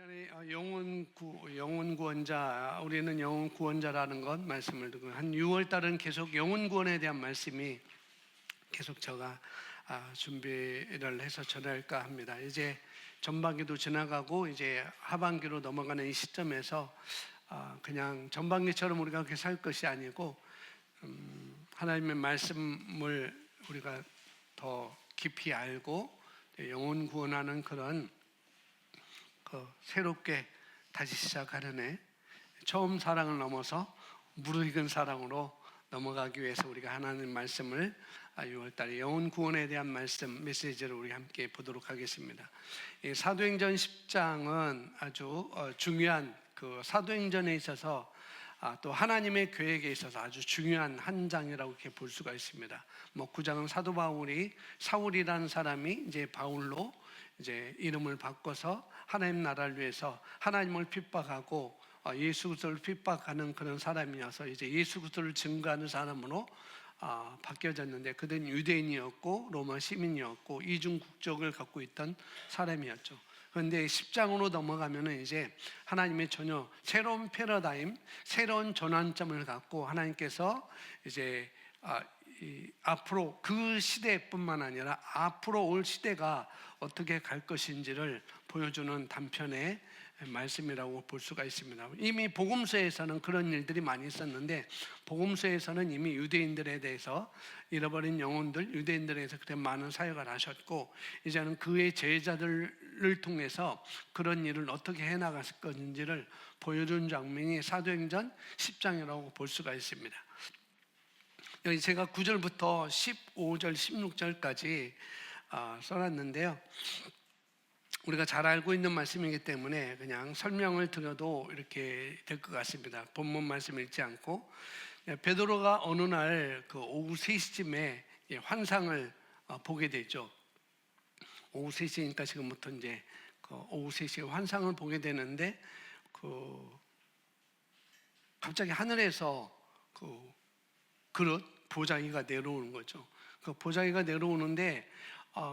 시간에 영혼 구원자, 우리는 영혼 구원자라는 것 말씀을 듣고 한 6월 달은 계속 영혼 구원에 대한 말씀이 계속 제가 준비를 해서 전할까 합니다. 이제 전반기도 지나가고 이제 하반기로 넘어가는 이 시점에서 그냥 전반기처럼 우리가 그렇게 살 것이 아니고 하나님의 말씀을 우리가 더 깊이 알고 영혼 구원하는 그런 새롭게 다시 시작하는 해, 처음 사랑을 넘어서 무르익은 사랑으로 넘어가기 위해서 우리가 하나님 말씀을 6월달에 영혼 구원에 대한 말씀 메시지를 우리 함께 보도록 하겠습니다. 사도행전 10장은 아주 중요한 사도행전에 있어서 또 하나님의 계획에 있어서 아주 중요한 한 장이라고 이렇게 볼 수가 있습니다. 9장은 사도 바울이 사울이라는 사람이 이제 바울로 이제 이름을 바꿔서 하나님 나라를 위해서 하나님을 핍박하고 예수 그리스도를 핍박하는 그런 사람이어서 이제 예수 그리스도를 증거하는 사람으로 바뀌어졌는데, 그들은 유대인이었고 로마 시민이었고 이중 국적을 갖고 있던 사람이었죠. 그런데 10장으로 넘어가면은 이제 하나님의 전혀 새로운 패러다임, 새로운 전환점을 갖고 하나님께서 이제 앞으로 그 시대뿐만 아니라 앞으로 올 시대가 어떻게 갈 것인지를 보여주는 단편의 말씀이라고 볼 수가 있습니다. 이미 복음서에서는 그런 일들이 많이 있었는데, 복음서에서는 이미 유대인들에 대해서 잃어버린 영혼들, 유대인들에서 그때 많은 사역을 하셨고, 이제는 그의 제자들을 통해서 그런 일을 어떻게 해나갈 것인지를 보여준 장면이 사도행전 10장이라고 볼 수가 있습니다. 여기 제가 9절부터 15절, 16절까지 써놨는데요. 우리가 잘 알고 있는 말씀이기 때문에 그냥 설명을 드려도 이렇게 될 것 같습니다. 본문 말씀 읽지 않고. 베드로가 어느 날 오후 3시쯤에 환상을 보게 되죠. 오후 3시니까 지금부터 이제 오후 3시에 환상을 보게 되는데, 갑자기 하늘에서 그릇, 보자기가 내려오는 거죠. 그 보자기가 내려오는데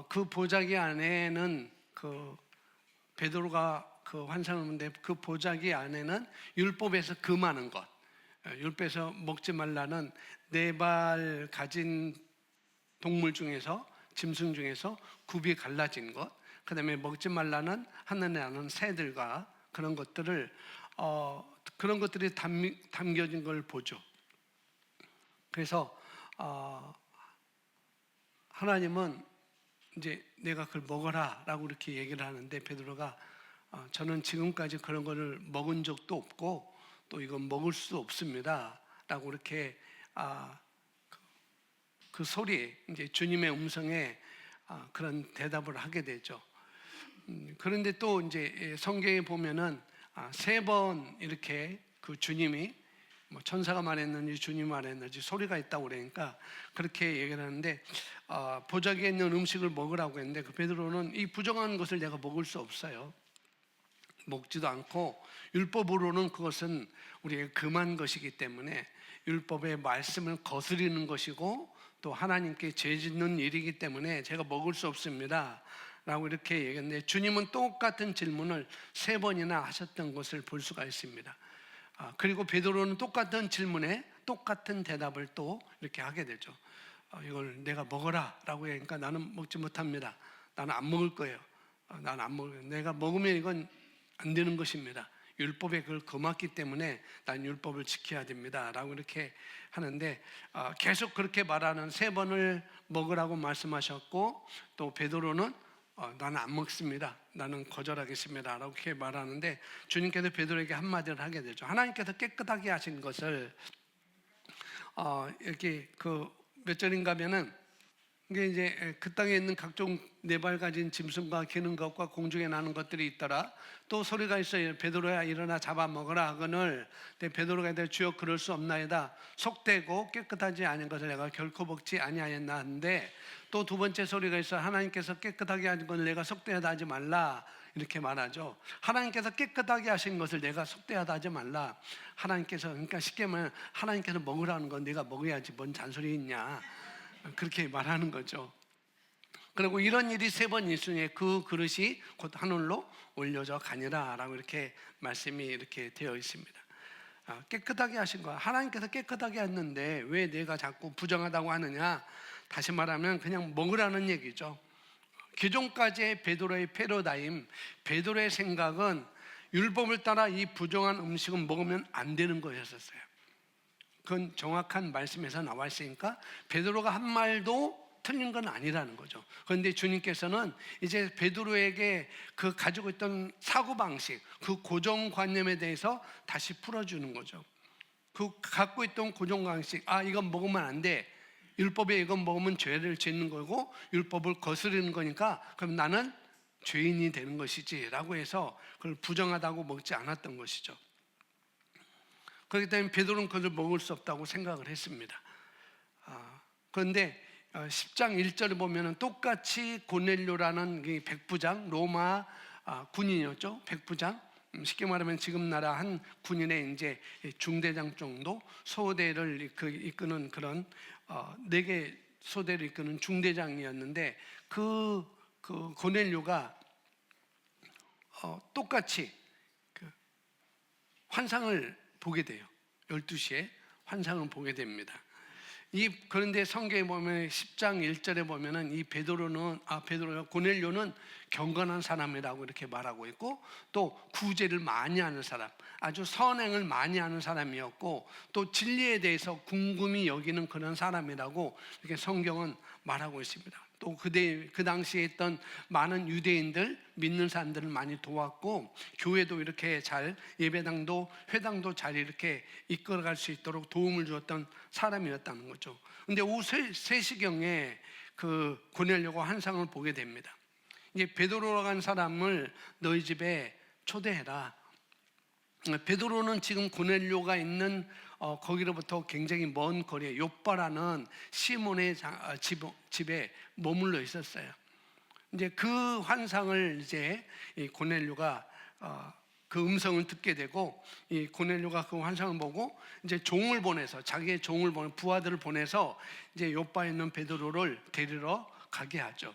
그 보자기 안에는 베드로가 환상을 보는데 그 보자기 안에는 율법에서 금하는 것, 율법에서 먹지 말라는 4발 가진 동물 중에서, 짐승 중에서 굽이 갈라진 것, 그 다음에 먹지 말라는 하늘에 나는 새들과 그런 것들을 그런 것들이 담겨진 걸 보죠. 그래서 하나님은 이제 내가 그걸 먹어라 라고 이렇게 얘기를 하는데, 베드로가 저는 지금까지 그런 거를 먹은 적도 없고 또 이건 먹을 수도 없습니다 라고 이렇게 그 소리에, 이제 주님의 음성에 그런 대답을 하게 되죠. 그런데 또 이제 성경에 보면은 3번 이렇게 그 주님이 천사가 말했는지 주님 말했는지 소리가 있다고 그러니까 그렇게 얘기를 하는데, 보자기에 있는 음식을 먹으라고 했는데 그 베드로는 이 부정한 것을 내가 먹을 수 없어요. 먹지도 않고, 율법으로는 그것은 우리가 금한 것이기 때문에 율법의 말씀을 거스리는 것이고 또 하나님께 죄 짓는 일이기 때문에 제가 먹을 수 없습니다 라고 이렇게 얘기했는데, 주님은 똑같은 질문을 3번이나 하셨던 것을 볼 수가 있습니다. 그리고 베드로는 똑같은 질문에 똑같은 대답을 또 이렇게 하게 되죠. 이걸 내가 먹어라 라고 하니까 나는 먹지 못합니다. 나는 안 먹을 거예요. 나는 안 먹어요. 내가 먹으면 이건 안 되는 것입니다. 율법에 그걸 금했기 때문에 난 율법을 지켜야 됩니다 라고 이렇게 하는데, 계속 그렇게 말하는 3번을 먹으라고 말씀하셨고, 또 베드로는 나는 안 먹습니다, 나는 거절하겠습니다 라고 이렇게 말하는데, 주님께서 베드로에게 한마디를 하게 되죠. 하나님께서 깨끗하게 하신 것을 이렇게 몇 절인가 하면은, 이게 이제 그 땅에 있는 각종 4발 가진 짐승과 기는 것과 공중에 나는 것들이 있더라. 또 소리가 있어요. 베드로야 일어나 잡아먹어라 하거늘. 베드로가 이르되 주여 그럴 수 없나이다. 속되고 깨끗하지 않은 것을 내가 결코 먹지 아니하였나 하는데, 또 2번째 소리가 있어 하나님께서 깨끗하게 하신 것을 내가 속되하다 하지 말라 이렇게 말하죠. 하나님께서 깨끗하게 하신 것을 내가 속되하다 하지 말라. 하나님께서, 그러니까 쉽게 말하면 하나님께서 먹으라는 건 내가 먹어야지 뭔 잔소리 있냐, 그렇게 말하는 거죠. 그리고 이런 일이 3번 있으니 그 그릇이 곧 하늘로 올려져 가니라라고 이렇게 말씀이 이렇게 되어 있습니다. 깨끗하게 하신 거야. 하나님께서 깨끗하게 했는데 왜 내가 자꾸 부정하다고 하느냐? 다시 말하면 그냥 먹으라는 얘기죠. 기존까지의 베드로의 패러다임, 베드로의 생각은 율법을 따라 이 부정한 음식은 먹으면 안 되는 거였었어요. 그건 정확한 말씀에서 나와 있으니까 베드로가 한 말도 틀린 건 아니라는 거죠. 그런데 주님께서는 이제 베드로에게 그 가지고 있던 사고방식, 그 고정관념에 대해서 다시 풀어주는 거죠. 그 갖고 있던 고정관식, 이건 먹으면 안 돼. 율법에 이건 먹으면 죄를 짓는 거고 율법을 거스르는 거니까 그럼 나는 죄인이 되는 것이지 라고 해서 그걸 부정하다고 먹지 않았던 것이죠. 그렇기 때문에 베드로는 그걸 먹을 수 없다고 생각을 했습니다. 그런데 10장 1절에 보면 똑같이 고넬료라는 백부장, 로마 군인이었죠. 백부장, 쉽게 말하면 지금 나라 한 군인의 이제 중대장 정도, 소대를 이끄는 그런 4개 소대를 이끄는 중대장이었는데 그 고넬료가 똑같이 그 환상을 보게 돼요. 12시에 환상을 보게 됩니다. 그런데 성경에 보면 10장 1절에 보면은 이 고넬료는 경건한 사람이라고 이렇게 말하고 있고, 또 구제를 많이 하는 사람, 아주 선행을 많이 하는 사람이었고, 또 진리에 대해서 궁금히 여기는 그런 사람이라고 이렇게 성경은 말하고 있습니다. 또 그 당시에 있던 많은 유대인들, 믿는 사람들을 많이 도왔고, 교회도 이렇게 잘, 예배당도 회당도 잘 이렇게 이끌어갈 수 있도록 도움을 주었던 사람이었다는 거죠. 근데 오후 3시경에 그 고넬료가 환상을 보게 됩니다. 이제 베드로라고 한 사람을 너희 집에 초대해라. 베드로는 지금 고넬료가 있는 거기로부터 굉장히 먼 거리에 욥바라는 시몬의 집에 머물러 있었어요. 이제 그 환상을 이제 이 고넬료가 그 음성을 듣게 되고, 이 고넬료가 그 환상을 보고 이제 종을 보내서, 자기의 종을 부하들을 보내서 이제 욥바에 있는 베드로를 데리러 가게 하죠.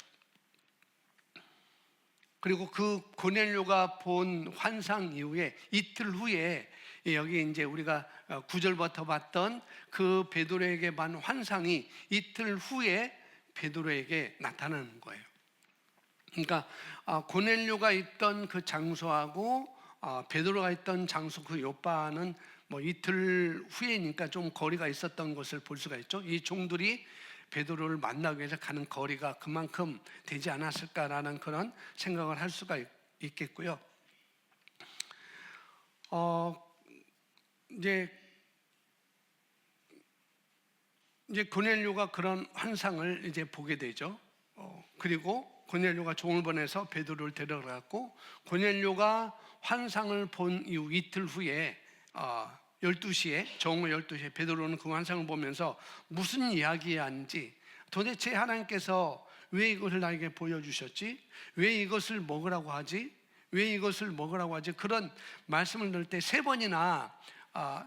그리고 그 고넬료가 본 환상 이후에 이틀 후에 여기 이제 우리가 9절부터 봤던 그 베드로에게 반 환상이 이틀 후에 베드로에게 나타나는 거예요. 그러니까 고넬료가 있던 그 장소하고 베드로가 있던 장소, 그 욥바는 뭐 이틀 후에니까 좀 거리가 있었던 것을 볼 수가 있죠. 이 종들이 베드로를 만나기 위해서 가는 거리가 그만큼 되지 않았을까라는 그런 생각을 할 수가 있겠고요. 이제 고넬료가 그런 환상을 이제 보게 되죠. 그리고 고넬료가 종을 보내서 베드로를 데려갔고, 고넬료가 환상을 본 이후 이틀 후에 12시에 정오 12시에 베드로는 그 환상을 보면서 무슨 이야기인지, 도대체 하나님께서 왜 이것을 나에게 보여주셨지? 왜 이것을 먹으라고 하지? 왜 이것을 먹으라고 하지? 그런 말씀을 들을 때 3번이나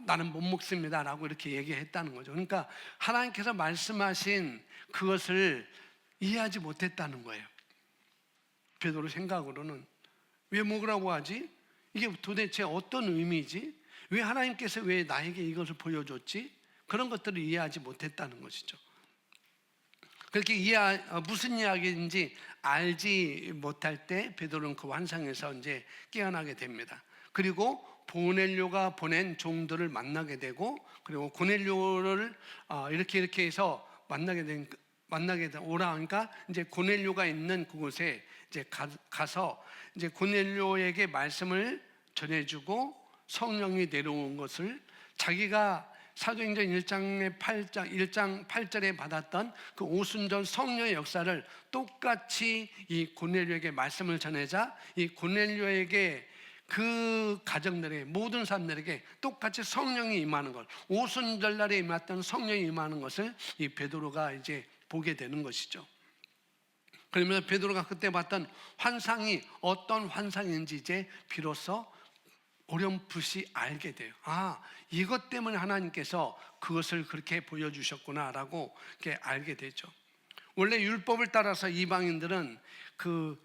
나는 못 먹습니다 라고 이렇게 얘기했다는 거죠. 그러니까 하나님께서 말씀하신 그것을 이해하지 못했다는 거예요. 베드로 생각으로는 왜 먹으라고 하지? 이게 도대체 어떤 의미지? 왜 하나님께서 왜 나에게 이것을 보여줬지? 그런 것들을 이해하지 못했다는 것이죠. 그렇게 무슨 이야기인지 알지 못할 때 베드로는 그 환상에서 이제 깨어나게 됩니다. 그리고 고넬료가 보낸 종들을 만나게 되고, 그리고 고넬료를 이렇게 해서 만나게 오라 하니까 이제 고넬료가 있는 그곳에 이제 가서 이제 고넬료에게 말씀을 전해주고 성령이 내려온 것을, 자기가 사도행전 1장 8절에 받았던 그 오순절 성령의 역사를 똑같이 이 고넬료에게 말씀을 전하자, 이 고넬료에게 그 가정들의 모든 사람들에게 똑같이 성령이 임하는 것, 오순절날에 임했던 성령이 임하는 것을 이 베드로가 이제 보게 되는 것이죠. 그러면서 베드로가 그때 봤던 환상이 어떤 환상인지 이제 비로소 어렴풋이 알게 돼요. 이것 때문에 하나님께서 그것을 그렇게 보여주셨구나라고 이렇게 알게 되죠. 원래 율법을 따라서 이방인들은 그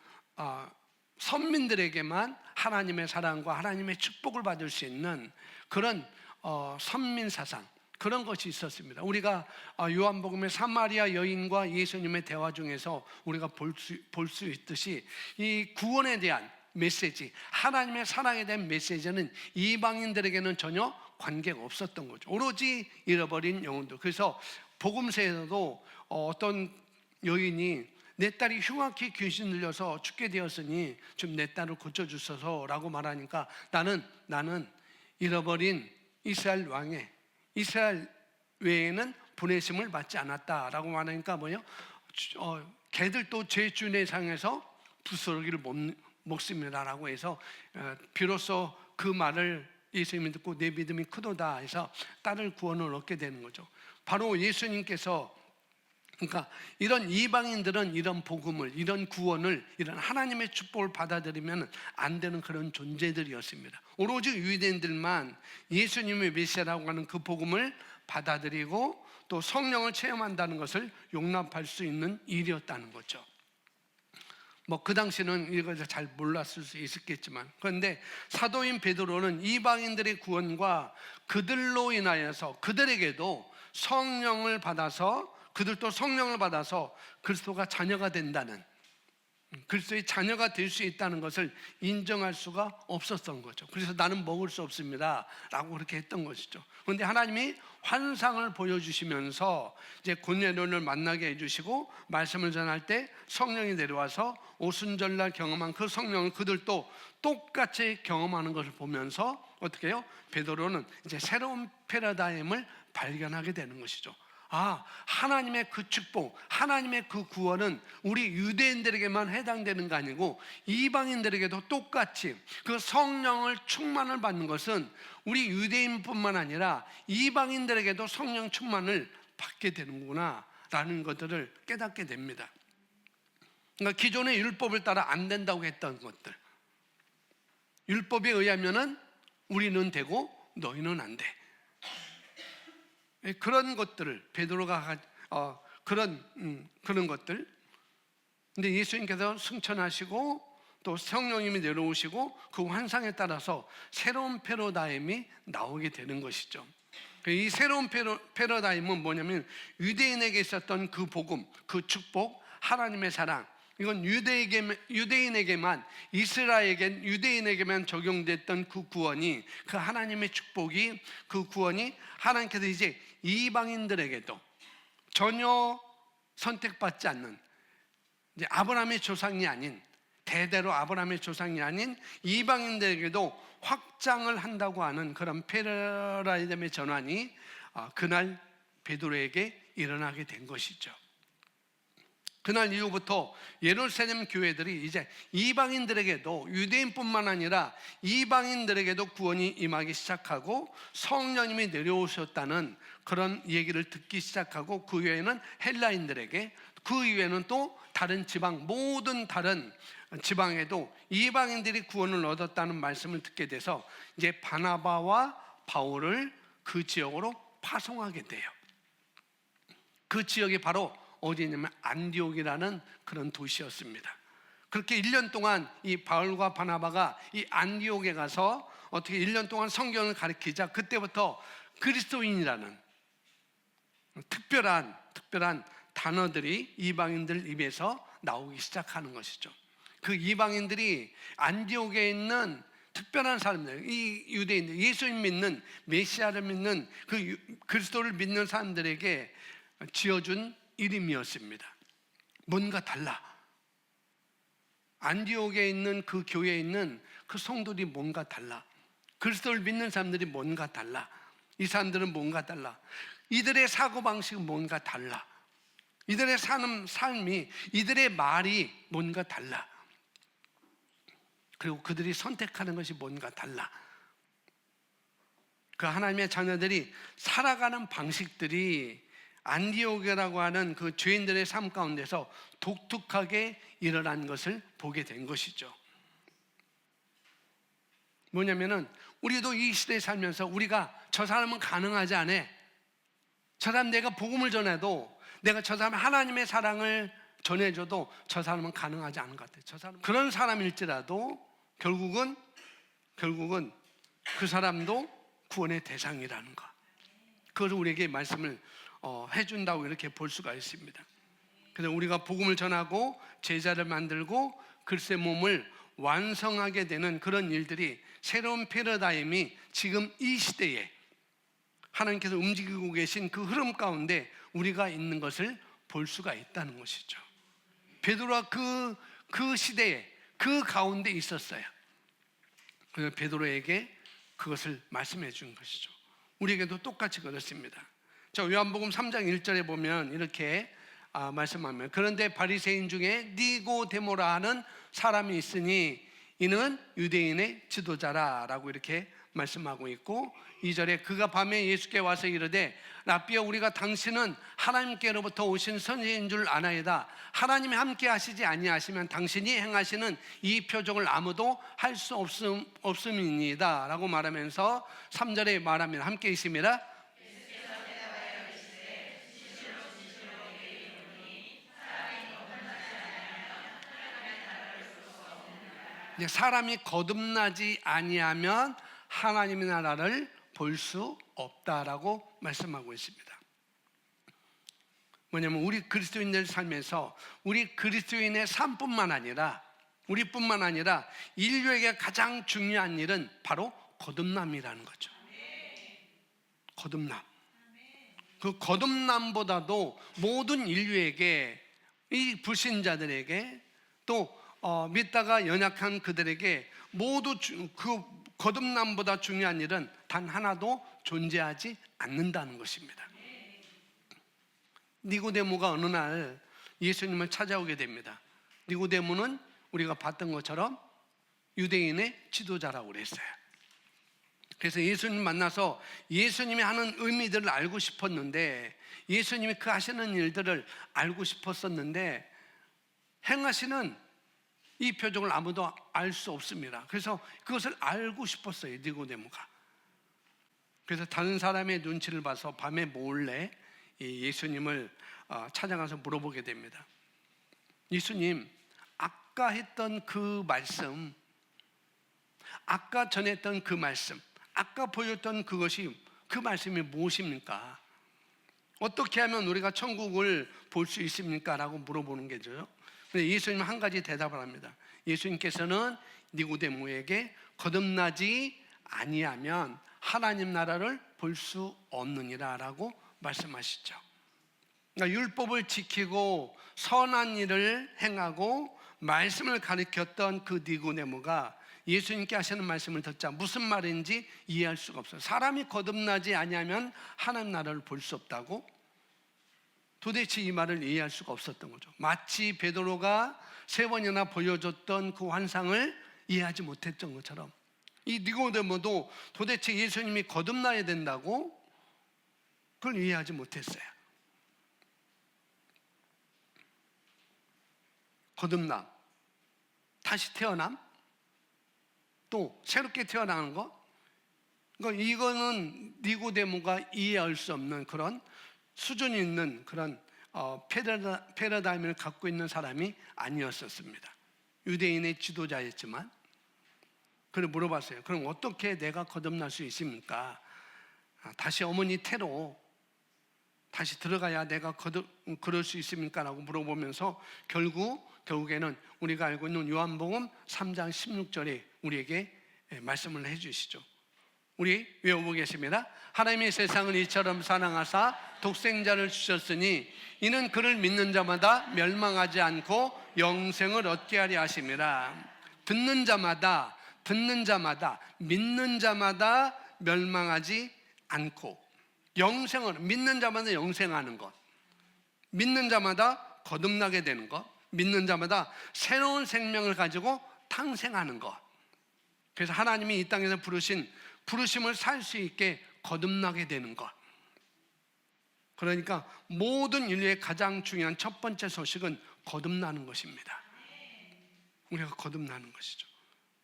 선민들에게만 하나님의 사랑과 하나님의 축복을 받을 수 있는 그런 선민 사상, 그런 것이 있었습니다. 우리가 요한복음의 사마리아 여인과 예수님의 대화 중에서 우리가 볼 수 있듯이 이 구원에 대한 메시지, 하나님의 사랑에 대한 메시지는 이방인들에게는 전혀 관계가 없었던 거죠. 오로지 잃어버린 영혼들. 그래서 복음서에서도 어떤 여인이 내 딸이 흉악히 귀신 들려서 죽게 되었으니 좀 내 딸을 고쳐주소서라고 말하니까 나는 잃어버린 이스라엘 왕의 이스라엘 외에는 보내심을 받지 않았다라고 말하니까 뭐예요? 개들도 제 주내상에서 부스러기를 먹습니다라고 해서 비로소 그 말을 예수님이 듣고 내 믿음이 크도다 해서 딸을 구원을 얻게 되는 거죠. 바로 예수님께서 그러니까 이런 이방인들은 이런 복음을, 이런 구원을, 이런 하나님의 축복을 받아들이면 안 되는 그런 존재들이었습니다. 오로지 유대인들만 예수님의 메시아라고 하는 그 복음을 받아들이고 또 성령을 체험한다는 것을 용납할 수 있는 일이었다는 거죠. 그 당시는 이걸 잘 몰랐을 수 있었겠지만, 그런데 사도인 베드로는 이방인들의 구원과 그들로 인하여서 그들에게도 성령을 받아서, 그들도 성령을 받아서 그리스도가 자녀가 된다는, 그리스도의 자녀가 될 수 있다는 것을 인정할 수가 없었던 거죠. 그래서 나는 먹을 수 없습니다 라고 그렇게 했던 것이죠. 그런데 하나님이 환상을 보여주시면서 이제 고넬료를 만나게 해주시고 말씀을 전할 때 성령이 내려와서 오순절날 경험한 그 성령을 그들도 똑같이 경험하는 것을 보면서 어떻게 해요? 베드로는 이제 새로운 패러다임을 발견하게 되는 것이죠. 하나님의 그 축복, 하나님의 그 구원은 우리 유대인들에게만 해당되는 거 아니고 이방인들에게도 똑같이 그 성령을 충만을 받는 것은 우리 유대인뿐만 아니라 이방인들에게도 성령 충만을 받게 되는구나 라는 것들을 깨닫게 됩니다. 그러니까 기존의 율법을 따라 안 된다고 했던 것들, 율법에 의하면은 우리는 되고 너희는 안 돼, 그런 것들을 베드로가 그런 것들. 근데 예수님께서 승천하시고 또 성령님이 내려오시고 그 환상에 따라서 새로운 패러다임이 나오게 되는 것이죠. 이 새로운 패러다임은 뭐냐면 유대인에게 있었던 그 복음, 그 축복, 하나님의 사랑, 이건 유대인에게만, 이스라엘에게, 유대인에게만 적용됐던 그 구원이, 그 하나님의 축복이, 그 구원이 하나님께서 이제 이방인들에게도 전혀 선택받지 않는, 이제 아브라함의 조상이 아닌, 대대로 아브라함의 조상이 아닌 이방인들에게도 확장을 한다고 하는 그런 패러다임의 전환이 그날 베드로에게 일어나게 된 것이죠. 그날 이후부터 예루살렘 교회들이 이제 이방인들에게도, 유대인뿐만 아니라 이방인들에게도 구원이 임하기 시작하고 성령님이 내려오셨다는 그런 얘기를 듣기 시작하고, 그 외에는 헬라인들에게, 그 이외에는 또 다른 지방, 모든 다른 지방에도 이방인들이 구원을 얻었다는 말씀을 듣게 돼서 이제 바나바와 바울을 그 지역으로 파송하게 돼요. 그 지역이 바로 어디냐면 안디옥이라는 그런 도시였습니다. 그렇게 1년 동안 이 바울과 바나바가 이 안디옥에 가서 어떻게 1년 동안 성경을 가르치자 그때부터 그리스도인이라는 특별한 단어들이 이방인들 입에서 나오기 시작하는 것이죠. 그 이방인들이 안디옥에 있는 특별한 사람들, 이 유대인들, 예수님 믿는, 메시아를 믿는 그 그리스도를 믿는 사람들에게 지어준 이름이었습니다. 뭔가 달라. 안디옥에 있는 그 교회에 있는 그 성도들이 뭔가 달라. 그리스도를 믿는 사람들이 뭔가 달라. 이 사람들은 뭔가 달라. 이들의 사고방식은 뭔가 달라. 이들의 사는 삶이, 이들의 말이 뭔가 달라. 그리고 그들이 선택하는 것이 뭔가 달라. 그 하나님의 자녀들이 살아가는 방식들이 안디옥이라고 하는 그 죄인들의 삶 가운데서 독특하게 일어난 것을 보게 된 것이죠. 뭐냐면은 우리도 이 시대에 살면서 우리가 저 사람은 가능하지 않아, 저 사람 내가 복음을 전해도 내가 저 사람 하나님의 사랑을 전해줘도 저 사람은 가능하지 않은 것 같아요. 저 사람은 그런 사람일지라도 결국은 그 사람도 구원의 대상이라는 것, 그걸 우리에게 말씀을 해준다고 이렇게 볼 수가 있습니다. 그래서 우리가 복음을 전하고 제자를 만들고 글쎄 몸을 완성하게 되는 그런 일들이, 새로운 패러다임이 지금 이 시대에 하나님께서 움직이고 계신 그 흐름 가운데 우리가 있는 것을 볼 수가 있다는 것이죠. 베드로가 그 시대에 그 가운데 있었어요. 그래서 베드로에게 그것을 말씀해 준 것이죠. 우리에게도 똑같이 그렇습니다. 저 요한복음 3장 1절에 보면 이렇게 말씀하면, 그런데 바리새인 중에 니고데모라 하는 사람이 있으니 이는 유대인의 지도자라라고 이렇게 말씀하고 있고, 2절에 그가 밤에 예수께 와서 이르되 라삐여, 우리가 당신은 하나님께로부터 오신 선지자인 줄 아나이다. 하나님이 함께 하시지 아니하시면 당신이 행하시는 이 표적을 아무도 할 수 없음이니이다 라고 말하면서 3절에 말합니다. 함께 있습니다. 사람이 거듭나지 아니하면 하나님의 나라를 볼 수 없다라고 말씀하고 있습니다. 뭐냐면 우리 그리스도인들 삶에서 우리 그리스도인의 삶뿐만 아니라 우리뿐만 아니라 인류에게 가장 중요한 일은 바로 거듭남이라는 거죠. 거듭남. 그 거듭남보다도 모든 인류에게, 이 불신자들에게, 또 믿다가 연약한 그들에게 모두 그 거듭남보다 중요한 일은 단 하나도 존재하지 않는다는 것입니다. 니고데모가 어느 날 예수님을 찾아오게 됩니다. 니고데모는 우리가 봤던 것처럼 유대인의 지도자라고 그랬어요. 그래서 예수님 만나서 예수님이 하는 의미들을 알고 싶었는데, 예수님이 그 하시는 일들을 알고 싶었었는데 행하시는 이 표적을 아무도 알 수 없습니다. 그래서 그것을 알고 싶었어요, 니고데모가. 그래서 다른 사람의 눈치를 봐서 밤에 몰래 예수님을 찾아가서 물어보게 됩니다. 예수님, 아까 했던 그 말씀, 아까 전했던 그 말씀, 아까 보였던 그것이, 그 말씀이 무엇입니까? 어떻게 하면 우리가 천국을 볼 수 있습니까? 라고 물어보는 게죠. 근데 예수님은 한 가지 대답을 합니다. 예수님께서는 니고데모에게 거듭나지 아니하면 하나님 나라를 볼 수 없느니라 라고 말씀하시죠. 그러니까 율법을 지키고 선한 일을 행하고 말씀을 가르쳤던 그 니고데모가 예수님께 하시는 말씀을 듣자 무슨 말인지 이해할 수가 없어요. 사람이 거듭나지 아니하면 하나님 나라를 볼 수 없다고? 도대체 이 말을 이해할 수가 없었던 거죠. 마치 베드로가 3번이나 보여줬던 그 환상을 이해하지 못했던 것처럼 이 니고데모도 도대체 예수님이 거듭나야 된다고? 그걸 이해하지 못했어요. 거듭남, 다시 태어남, 또 새롭게 태어나는 것, 그러니까 이거는 니고데모가 이해할 수 없는 그런 수준이 있는 그런 패러다임을 갖고 있는 사람이 아니었었습니다. 유대인의 지도자였지만. 그걸 물어봤어요. 그럼 어떻게 내가 거듭날 수 있습니까? 다시 어머니 태로 다시 들어가야 내가 그럴 수 있습니까? 라고 물어보면서 결국에는 우리가 알고 있는 요한복음 3장 16절에 우리에게 말씀을 해주시죠. 우리 외워보겠습니다. 하나님이 세상을 이처럼 사랑하사 독생자를 주셨으니 이는 그를 믿는 자마다 멸망하지 않고 영생을 얻게 하려 하심이라. 듣는 자마다 믿는 자마다 멸망하지 않고 영생을, 믿는 자마다 영생하는 것, 믿는 자마다 거듭나게 되는 것, 믿는 자마다 새로운 생명을 가지고 탄생하는 것. 그래서 하나님이 이 땅에서 부르심을 살 수 있게 거듭나게 되는 것. 그러니까 모든 인류의 가장 중요한 첫 번째 소식은 거듭나는 것입니다. 우리가 거듭나는 것이죠.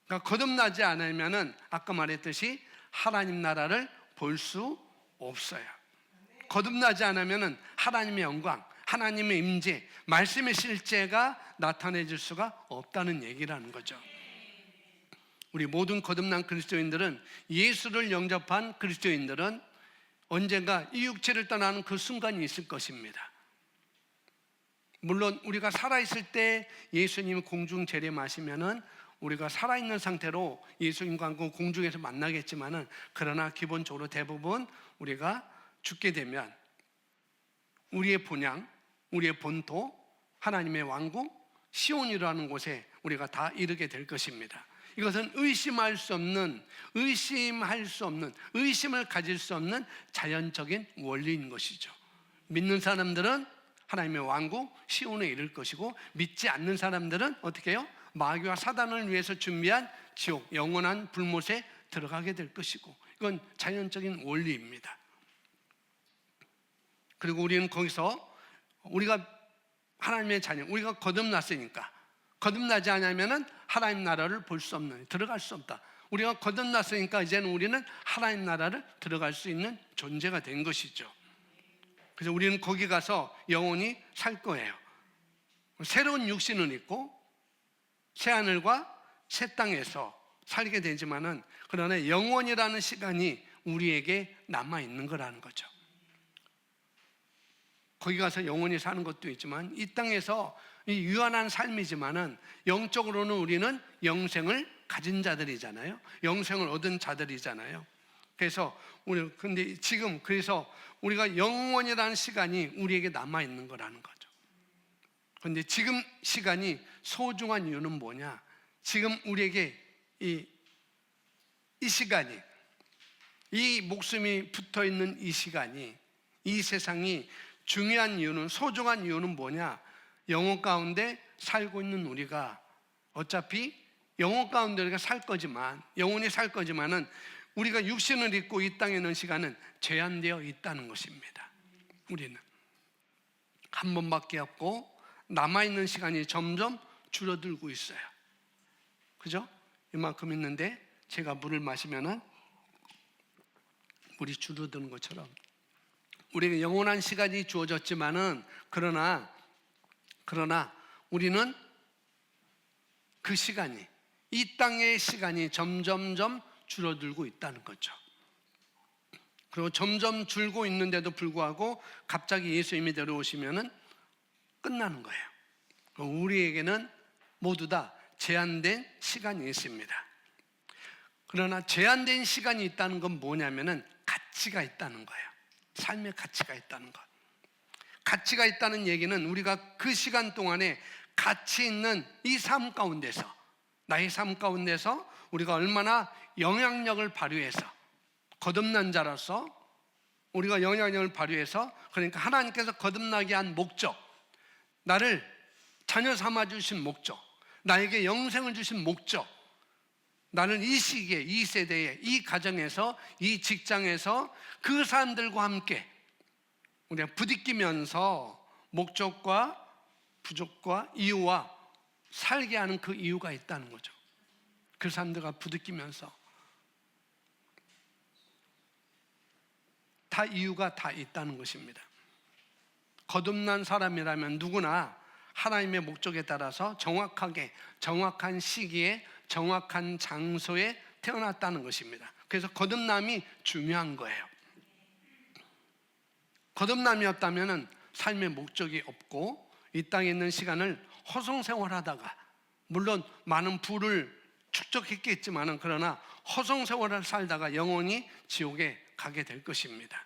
그러니까 거듭나지 않으면은 아까 말했듯이 하나님 나라를 볼 수 없어요. 거듭나지 않으면은 하나님의 영광, 하나님의 임재, 말씀의 실제가 나타내질 수가 없다는 얘기라는 거죠. 우리 모든 거듭난 그리스도인들은, 예수를 영접한 그리스도인들은 언젠가 이 육체를 떠나는 그 순간이 있을 것입니다. 물론 우리가 살아있을 때 예수님이 공중 재림하시면은 우리가 살아있는 상태로 예수님과 공중에서 만나겠지만은, 그러나 기본적으로 대부분 우리가 죽게 되면 우리의 본향, 우리의 본토, 하나님의 왕국 시온이라는 곳에 우리가 다 이르게 될 것입니다. 이것은 의심할 수 없는, 의심을 가질 수 없는 자연적인 원리인 것이죠. 믿는 사람들은 하나님의 왕국 시온에 이를 것이고, 믿지 않는 사람들은 어떻게 해요? 마귀와 사단을 위해서 준비한 지옥, 영원한 불못에 들어가게 될 것이고, 이건 자연적인 원리입니다. 그리고 우리는 거기서, 우리가 하나님의 자녀, 우리가 거듭났으니까, 거듭나지 않으면 하나님 나라를 볼 수 없는, 들어갈 수 없다. 우리가 거듭났으니까 이제는 우리는 하나님 나라를 들어갈 수 있는 존재가 된 것이죠. 그래서 우리는 거기 가서 영원히 살 거예요. 새로운 육신은 있고 새하늘과 새 땅에서 살게 되지만은, 그러나 영원이라는 시간이 우리에게 남아 있는 거라는 거죠. 거기 가서 영원히 사는 것도 있지만, 이 땅에서 이 유한한 삶이지만은 영적으로는 우리는 영생을 가진 자들이잖아요. 영생을 얻은 자들이잖아요. 그래서 근데 지금 그래서 우리가 영원이라는 시간이 우리에게 남아 있는 거라는 거죠. 그런데 지금 시간이 소중한 이유는 뭐냐? 지금 우리에게 이 시간이, 이 목숨이 붙어 있는 이 시간이, 이 세상이 중요한 이유는, 소중한 이유는 뭐냐? 영혼 가운데 살고 있는 우리가, 어차피 영혼 가운데 우리가 살 거지만, 영혼이 살 거지만은 우리가 육신을 입고 이 땅에 있는 시간은 제한되어 있다는 것입니다. 우리는 한 번밖에 없고 남아있는 시간이 점점 줄어들고 있어요. 그죠? 이만큼 있는데 제가 물을 마시면은 물이 줄어드는 것처럼 우리에게 영원한 시간이 주어졌지만은, 그러나 우리는 그 시간이, 이 땅의 시간이 점점점 줄어들고 있다는 거죠. 그리고 점점 줄고 있는데도 불구하고 갑자기 예수님이 데려오시면은 끝나는 거예요. 우리에게는 모두 다 제한된 시간이 있습니다. 그러나 제한된 시간이 있다는 건 뭐냐면은 가치가 있다는 거예요. 삶의 가치가 있다는 것. 가치가 있다는 얘기는 우리가 그 시간 동안에 가치 있는 이 삶 가운데서, 나의 삶 가운데서 우리가 얼마나 영향력을 발휘해서, 거듭난 자로서 우리가 영향력을 발휘해서, 그러니까 하나님께서 거듭나게 한 목적, 나를 자녀 삼아 주신 목적, 나에게 영생을 주신 목적, 나는 이 시기에, 이 세대에, 이 가정에서, 이 직장에서 그 사람들과 함께 우리가 부딪히면서 목적과 부족과 이유와 살게 하는 그 이유가 있다는 거죠. 그 사람들과 부딪히면서 다 이유가 다 있다는 것입니다. 거듭난 사람이라면 누구나 하나님의 목적에 따라서 정확하게, 정확한 시기에, 정확한 장소에 태어났다는 것입니다. 그래서 거듭남이 중요한 거예요. 거듭남이 없다면 삶의 목적이 없고 이 땅에 있는 시간을 허송세월하다가, 물론 많은 부를 축적했겠지만, 그러나 허송세월을 살다가 영원히 지옥에 가게 될 것입니다.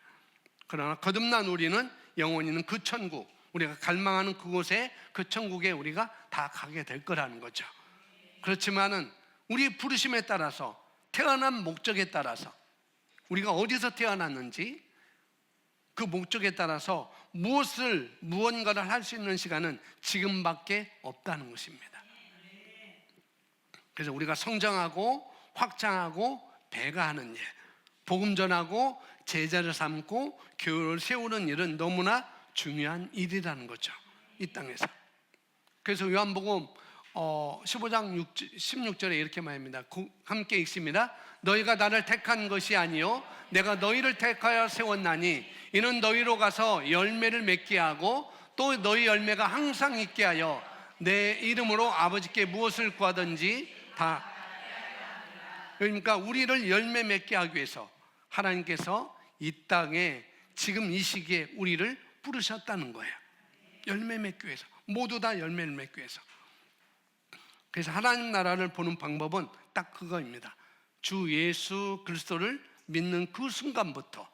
그러나 거듭난 우리는 영원히 있는 그 천국, 우리가 갈망하는 그곳에, 그 천국에 우리가 다 가게 될 거라는 거죠. 그렇지만은 우리 부르심에 따라서, 태어난 목적에 따라서, 우리가 어디서 태어났는지 그 목적에 따라서 무언가를 할 수 있는 시간은 지금밖에 없다는 것입니다. 그래서 우리가 성장하고 확장하고 배가하는 일, 복음 전하고 제자를 삼고 교회를 세우는 일은 너무나 중요한 일이라는 거죠, 이 땅에서. 그래서 요한복음 15장 16절에 이렇게 말합니다. 함께 읽습니다. 너희가 나를 택한 것이 아니요 내가 너희를 택하여 세웠나니 이는 너희로 가서 열매를 맺게 하고 또 너희 열매가 항상 있게 하여 내 이름으로 아버지께 무엇을 구하든지 다. 그러니까 우리를 열매 맺게 하기 위해서 하나님께서 이 땅에 지금 이 시기에 우리를 부르셨다는 거예요. 열매 맺기 위해서, 모두 다 열매를 맺기 위해서. 그래서 하나님 나라를 보는 방법은 딱 그거입니다. 주 예수 그리스도를 믿는 그 순간부터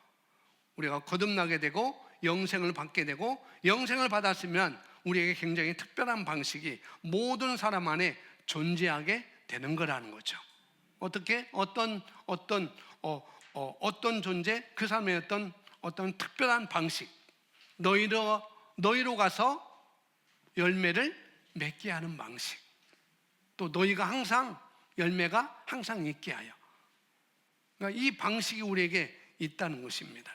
우리가 거듭나게 되고 영생을 받게 되고, 영생을 받았으면 우리에게 굉장히 특별한 방식이 모든 사람 안에 존재하게 되는 거라는 거죠. 어떻게? 어떤 존재, 그 사람의 어떤 특별한 방식, 너희로 가서 열매를 맺게 하는 방식, 또 너희가 항상 열매가 항상 있게 하여. 그러니까 이 방식이 우리에게 있다는 것입니다.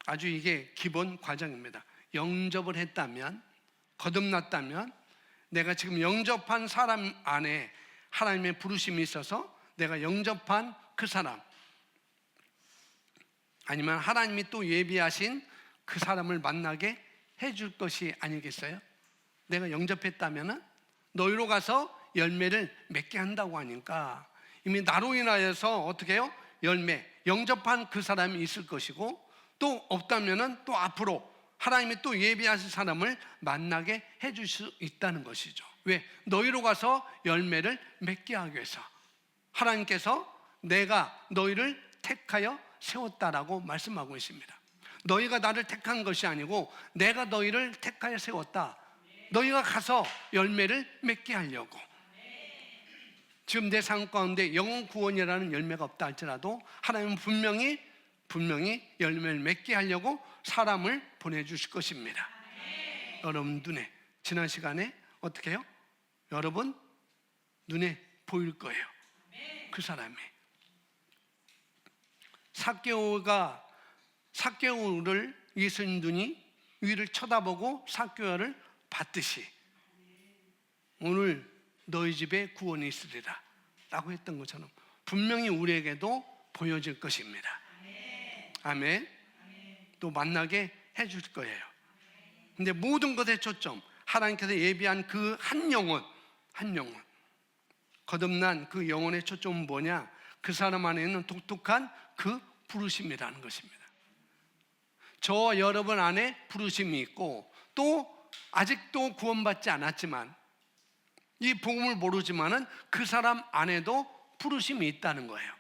아주 이게 기본 과정입니다. 영접을 했다면, 거듭났다면, 내가 지금 영접한 사람 안에 하나님의 부르심이 있어서 내가 영접한 그 사람, 아니면 하나님이 또 예비하신 그 사람을 만나게 해줄 것이 아니겠어요? 내가 영접했다면 너희로 가서 열매를 맺게 한다고 하니까 이미 나로 인하여서 어떻게 해요? 열매, 영접한 그 사람이 있을 것이고, 또 없다면 또 앞으로 하나님이 또 예비하신 사람을 만나게 해줄 수 있다는 것이죠. 왜? 너희로 가서 열매를 맺게 하기 위해서 하나님께서 내가 너희를 택하여 세웠다라고 말씀하고 있습니다. 너희가 나를 택한 것이 아니고 내가 너희를 택하여 세웠다. 너희가 가서 열매를 맺게 하려고. 지금 내 삶 가운데 영혼 구원이라는 열매가 없다 할지라도 하나님은 분명히 열매를 맺게 하려고 사람을 보내주실 것입니다. 여러분 눈에, 지난 시간에 어떻게 해요? 여러분 눈에 보일 거예요. 그 사람이. 삭개오를 예수님 눈이 위를 쳐다보고 삭개오를 봤듯이 오늘 너희 집에 구원이 있으리라 라고 했던 것처럼 분명히 우리에게도 보여질 것입니다. 아멘. 또 만나게 해줄 거예요. 근데 모든 것의 초점, 하나님께서 예비한 그 한 영혼, 거듭난 그 영혼의 초점은 뭐냐? 그 사람 안에 있는 독특한 그 부르심이라는 것입니다. 저와 여러분 안에 부르심이 있고, 또 아직도 구원받지 않았지만, 이 복음을 모르지만은 그 사람 안에도 부르심이 있다는 거예요.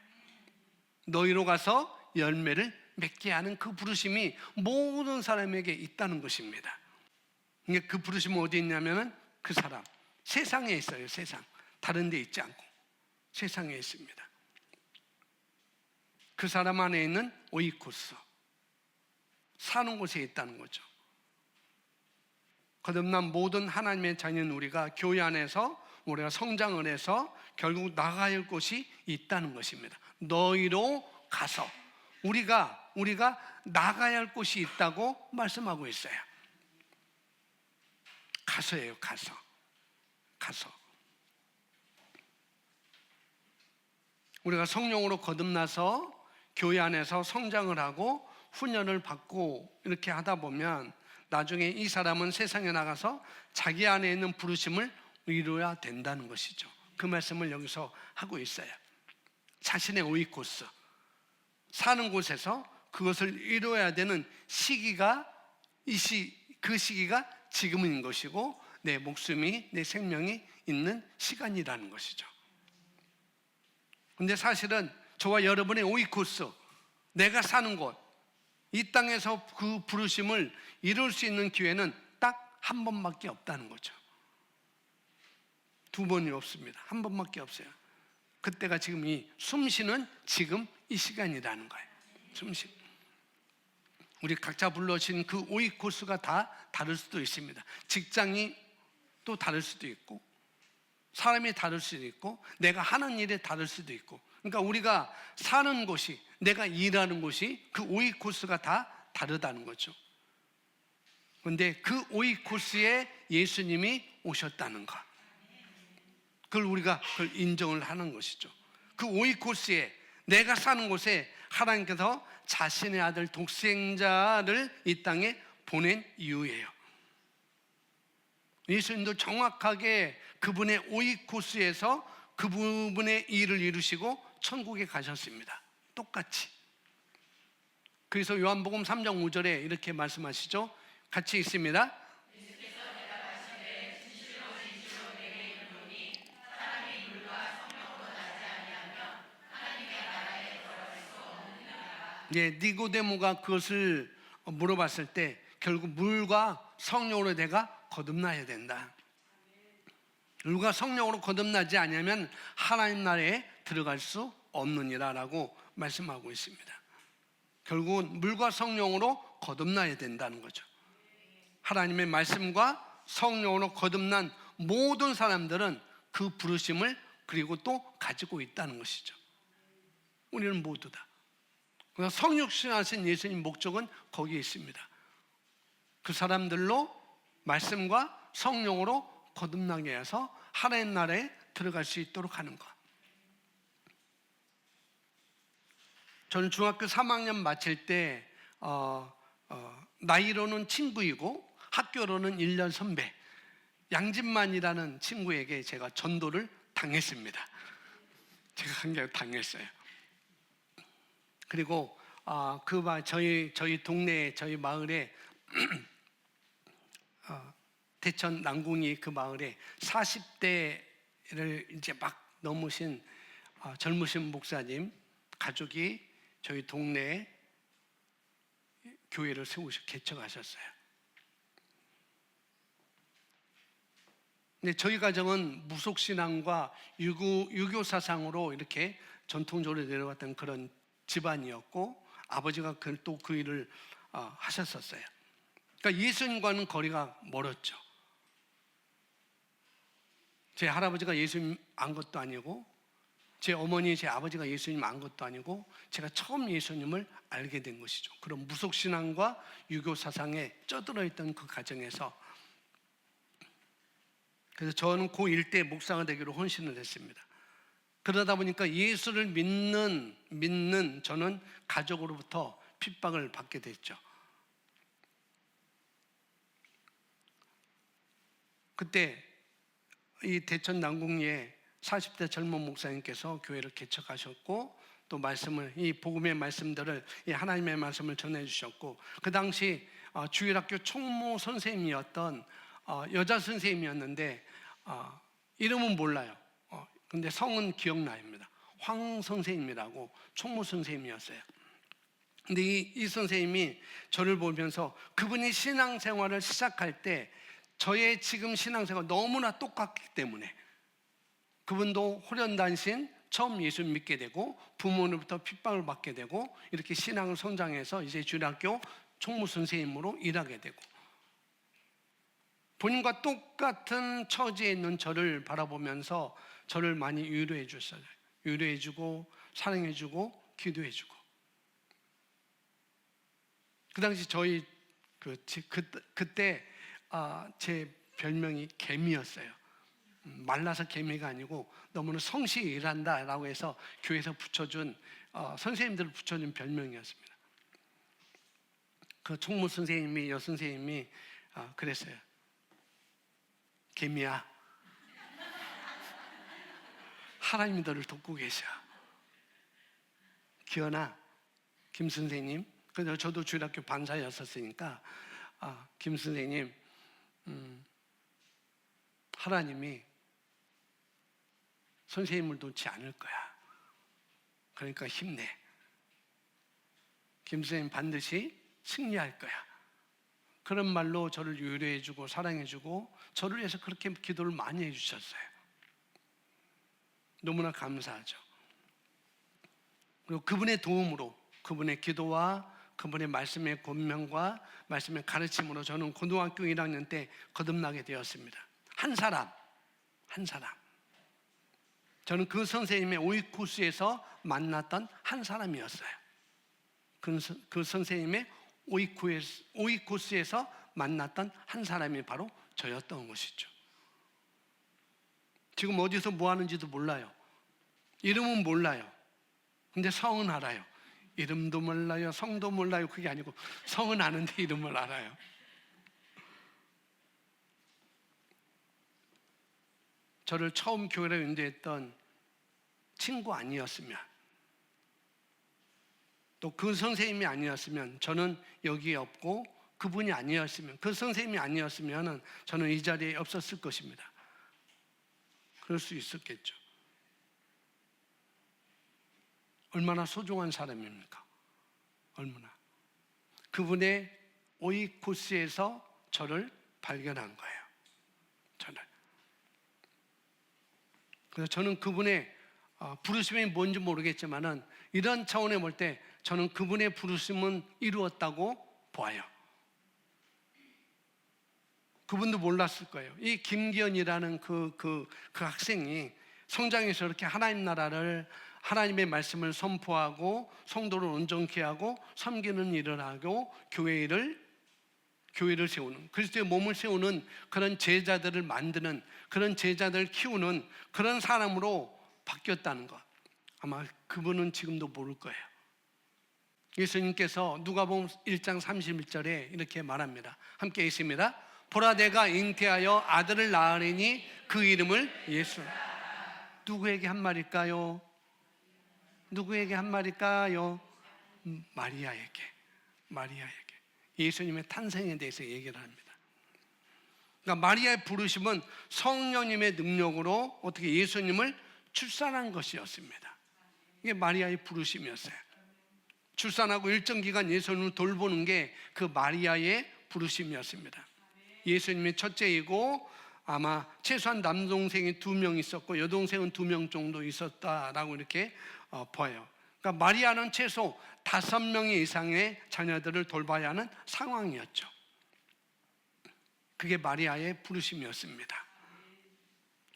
너희로 가서 열매를 맺게 하는 그 부르심이 모든 사람에게 있다는 것입니다. 그 부르심은 어디 있냐면은 그 사람, 세상에 있어요. 세상, 다른 데 있지 않고 세상에 있습니다. 그 사람 안에 있는 오이코스, 사는 곳에 있다는 거죠. 거듭난 모든 하나님의 자녀인 우리가 교회 안에서 우리가 성장을 해서 결국 나가야 할 곳이 있다는 것입니다. 너희로 가서 우리가 나가야 할 곳이 있다고 말씀하고 있어요. 가서예요. 가서. 우리가 성령으로 거듭나서 교회 안에서 성장을 하고 훈련을 받고 이렇게 하다 보면 나중에 이 사람은 세상에 나가서 자기 안에 있는 부르심을 이루어야 된다는 것이죠. 그 말씀을 여기서 하고 있어요. 자신의 오이코스, 사는 곳에서 그것을 이루어야 되는 시기가 그 시기가 지금인 것이고, 내 목숨이, 내 생명이 있는 시간이라는 것이죠. 근데 사실은 저와 여러분의 오이코스, 내가 사는 곳, 이 땅에서 그 부르심을 이룰 수 있는 기회는 딱 한 번밖에 없다는 거죠. 두 번이 없습니다. 한 번밖에 없어요. 그때가 지금 이 숨쉬는 지금 이 시간이라는 거예요. 숨쉬. 우리 각자 불러신 그 오이코스가 다 다를 수도 있습니다. 직장이 또 다를 수도 있고, 사람이 다를 수도 있고, 내가 하는 일이 다를 수도 있고, 그러니까 우리가 사는 곳이, 내가 일하는 곳이 그 오이코스가 다 다르다는 거죠. 그런데 그 오이코스에 예수님이 오셨다는 것, 그걸 우리가 인정을 하는 것이죠. 그 오이코스에, 내가 사는 곳에 하나님께서 자신의 아들 독생자를 이 땅에 보낸 이유예요. 예수님도 정확하게 그분의 오이코스에서 그분의 일을 이루시고 천국에 가셨습니다. 똑같이. 그래서 요한복음 3장 5절에 이렇게 말씀하시죠. 같이 있습니다. 예, 니고데모가 그것을 물어봤을 때 결국 물과 성령으로 내가 거듭나야 된다. 물과 성령으로 거듭나지 않으면 하나님 나라에 들어갈 수 없느니라라고 말씀하고 있습니다. 결국은 물과 성령으로 거듭나야 된다는 거죠. 하나님의 말씀과 성령으로 거듭난 모든 사람들은 그 부르심을 그리고 또 가지고 있다는 것이죠. 우리는 모두 다. 성육신하신 예수님 목적은 거기에 있습니다. 그 사람들로 말씀과 성령으로 거듭나게 해서 하나님 나라에 들어갈 수 있도록 하는 것. 저는 중학교 3학년 마칠 때 나이로는 친구이고 학교로는 1년 선배 양진만이라는 친구에게 제가 전도를 당했습니다. 제가 굉장히 당했어요. 그리고 저희 동네 저희 마을에 대천 남궁이 그 마을에 40대를 이제 막 넘으신 젊으신 목사님 가족이 저희 동네에 교회를 개척하셨어요. 근데 저희 가정은 무속신앙과 유교 사상으로 이렇게 전통적으로 내려왔던 그런 집안이었고 아버지가 또 그 일을 하셨었어요. 그러니까 예수님과는 거리가 멀었죠. 제 할아버지가 예수님 안 것도 아니고 제 어머니, 제 아버지가 예수님 안 것도 아니고 제가 처음 예수님을 알게 된 것이죠. 그런 무속신앙과 유교 사상에 쩌들어 있던 그 가정에서 그래서 저는 고1 때 목사가 되기로 헌신을 했습니다. 그러다 보니까 예수를 믿는 저는 가족으로부터 핍박을 받게 됐죠. 그때 이 대천 남궁리에 40대 젊은 목사님께서 교회를 개척하셨고 또 말씀을 이 복음의 말씀들을 이 하나님의 말씀을 전해 주셨고 그 당시 주일학교 총무 선생님이었던 여자 선생님이었는데 이름은 몰라요. 근데 성은 기억납니다. 황 선생님이라고 총무 선생님이었어요. 근데 이 선생님이 저를 보면서 그분이 신앙생활을 시작할 때 저의 지금 신앙생활 너무나 똑같기 때문에 그분도 호련단신 처음 예수 믿게 되고 부모로부터 핍박을 받게 되고 이렇게 신앙을 성장해서 이제 주일학교 총무 선생님으로 일하게 되고 본인과 똑같은 처지에 있는 저를 바라보면서 저를 많이 위로해 주셨어요. 위로해 주고 사랑해 주고 기도해 주고 그 당시 저희 그때 제 별명이 개미였어요. 말라서 개미가 아니고 너무나 성실히 일한다라고 해서 교회에서 붙여준 선생님들을 붙여준 별명이었습니다. 그 총무 선생님이 여선생님이 그랬어요. 개미야, 하나님이 너를 돕고 계셔. 기현아, 김 선생님, 그래서 저도 주일학교 반사였었으니까 김 선생님, 하나님이 선생님을 놓지 않을 거야. 그러니까 힘내. 김 선생님 반드시 승리할 거야. 그런 말로 저를 위로해주고 사랑해주고 저를 위해서 그렇게 기도를 많이 해주셨어요. 너무나 감사하죠. 그리고 그분의 도움으로 그분의 기도와 그분의 말씀의 권면과 말씀의 가르침으로 저는 고등학교 1학년 때 거듭나게 되었습니다. 한 사람 저는 그 선생님의 오이코스에서 만났던 한 사람이었어요. 그 선생님의 오이코스에서 만났던 한 사람이 바로 저였던 것이죠. 지금 어디서 뭐 하는지도 몰라요. 이름은 몰라요. 근데 성은 알아요. 이름도 몰라요, 성도 몰라요. 그게 아니고 성은 아는데 이름을 알아요. 저를 처음 교회로 인도했던 친구 아니었으면, 또 그 선생님이 아니었으면 저는 여기에 없고, 그분이 아니었으면, 그 선생님이 아니었으면 저는 이 자리에 없었을 것입니다. 그럴 수 있었겠죠. 얼마나 소중한 사람입니까? 얼마나. 그분의 오이코스에서 저를 발견한 거예요. 저를. 그래서 저는 그분의 부르심이 뭔지 모르겠지만은 이런 차원에 볼 때 저는 그분의 부르심은 이루었다고 봐요. 그분도 몰랐을 거예요. 이 김기현이라는 그 학생이 성장해서 이렇게 하나님 나라를, 하나님의 말씀을 선포하고 성도를 온전케 하고 섬기는 일을 하고 교회를 세우는, 그리스도의 몸을 세우는 그런 제자들을 만드는, 그런 제자들을 키우는 그런 사람으로 바뀌었다는 것, 아마 그분은 지금도 모를 거예요. 예수님께서 누가복음 1장 31절에 이렇게 말합니다. 함께 있습니다. 보라, 내가 잉태하여 아들을 낳으리니 그 이름을 예수. 누구에게 한 말일까요? 누구에게 한 말일까요? 마리아에게. 예수님의 탄생에 대해서 얘기를 합니다. 그러니까 마리아의 부르심은 성령님의 능력으로 어떻게 예수님을 출산한 것이었습니다. 이게 마리아의 부르심이었어요. 출산하고 일정 기간 예수님을 돌보는 게 그 마리아의 부르심이었습니다. 예수님의 첫째이고 아마 최소한 남동생이 2명 있었고 여동생은 2명 정도 있었다라고 이렇게 보여요. 그러니까 마리아는 최소 5명의 이상의 자녀들을 돌봐야 하는 상황이었죠. 그게 마리아의 부르심이었습니다.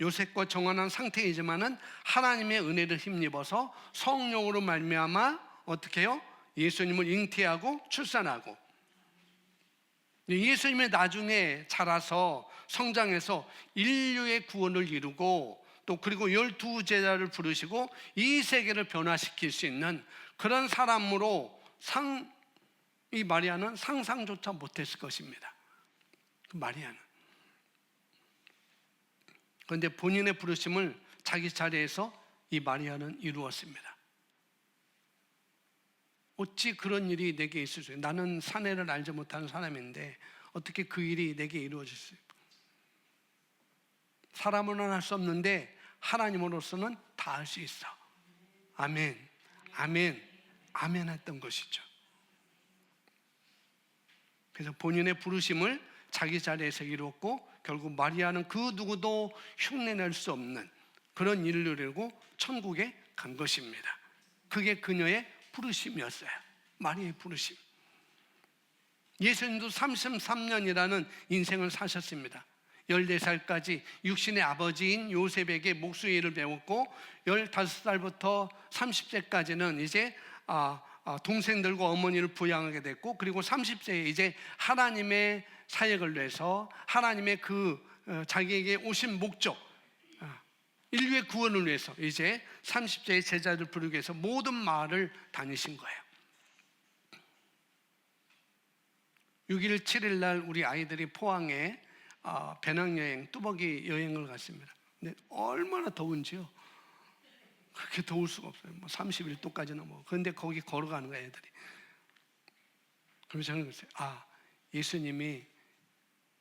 요셉과 정혼한 상태이지만은 하나님의 은혜를 힘입어서 성령으로 말미암아 어떻게 해요? 예수님을 잉태하고 출산하고, 예수님이 나중에 자라서 성장해서 인류의 구원을 이루고, 또 그리고 12제자를 부르시고 이 세계를 변화시킬 수 있는 그런 사람으로 이 마리아는 상상조차 못했을 것입니다. 그 마리아는. 그런데 본인의 부르심을 자기 자리에서 이 마리아는 이루었습니다. 어찌 그런 일이 내게 있을 수 있어요? 나는 사내를 알지 못하는 사람인데 어떻게 그 일이 내게 이루어질 수 있어요? 사람으로는 할 수 없는데 하나님으로서는 다 할 수 있어. 아멘, 아멘, 아멘 했던 것이죠. 그래서 본인의 부르심을 자기 자리에서 이루었고, 결국 마리아는 그 누구도 흉내낼 수 없는 그런 일을 이루고 천국에 간 것입니다. 그게 그녀의 부르심이었어요. 마리아의 부르심. 예수님도 33년이라는 인생을 사셨습니다. 14살까지 육신의 아버지인 요셉에게 목수의 일을 배웠고, 15살부터 30세까지는 이제 동생들과 어머니를 부양하게 됐고, 그리고 30세에 이제 하나님의 사역을 위해서 하나님의 자기에게 오신 목적, 인류의 구원을 위해서 이제 30세의 제자를 부르기 위해서 모든 마을을 다니신 거예요. 6일, 7일 날 우리 아이들이 포항에 배낭여행, 뚜벅이 여행을 갔습니다. 근데 얼마나 더운지요. 그렇게 더울 수가 없어요. 31도까지는 그런데 거기 걸어가는 거예요, 애들이. 그러면서 저는 그랬어요. 예수님이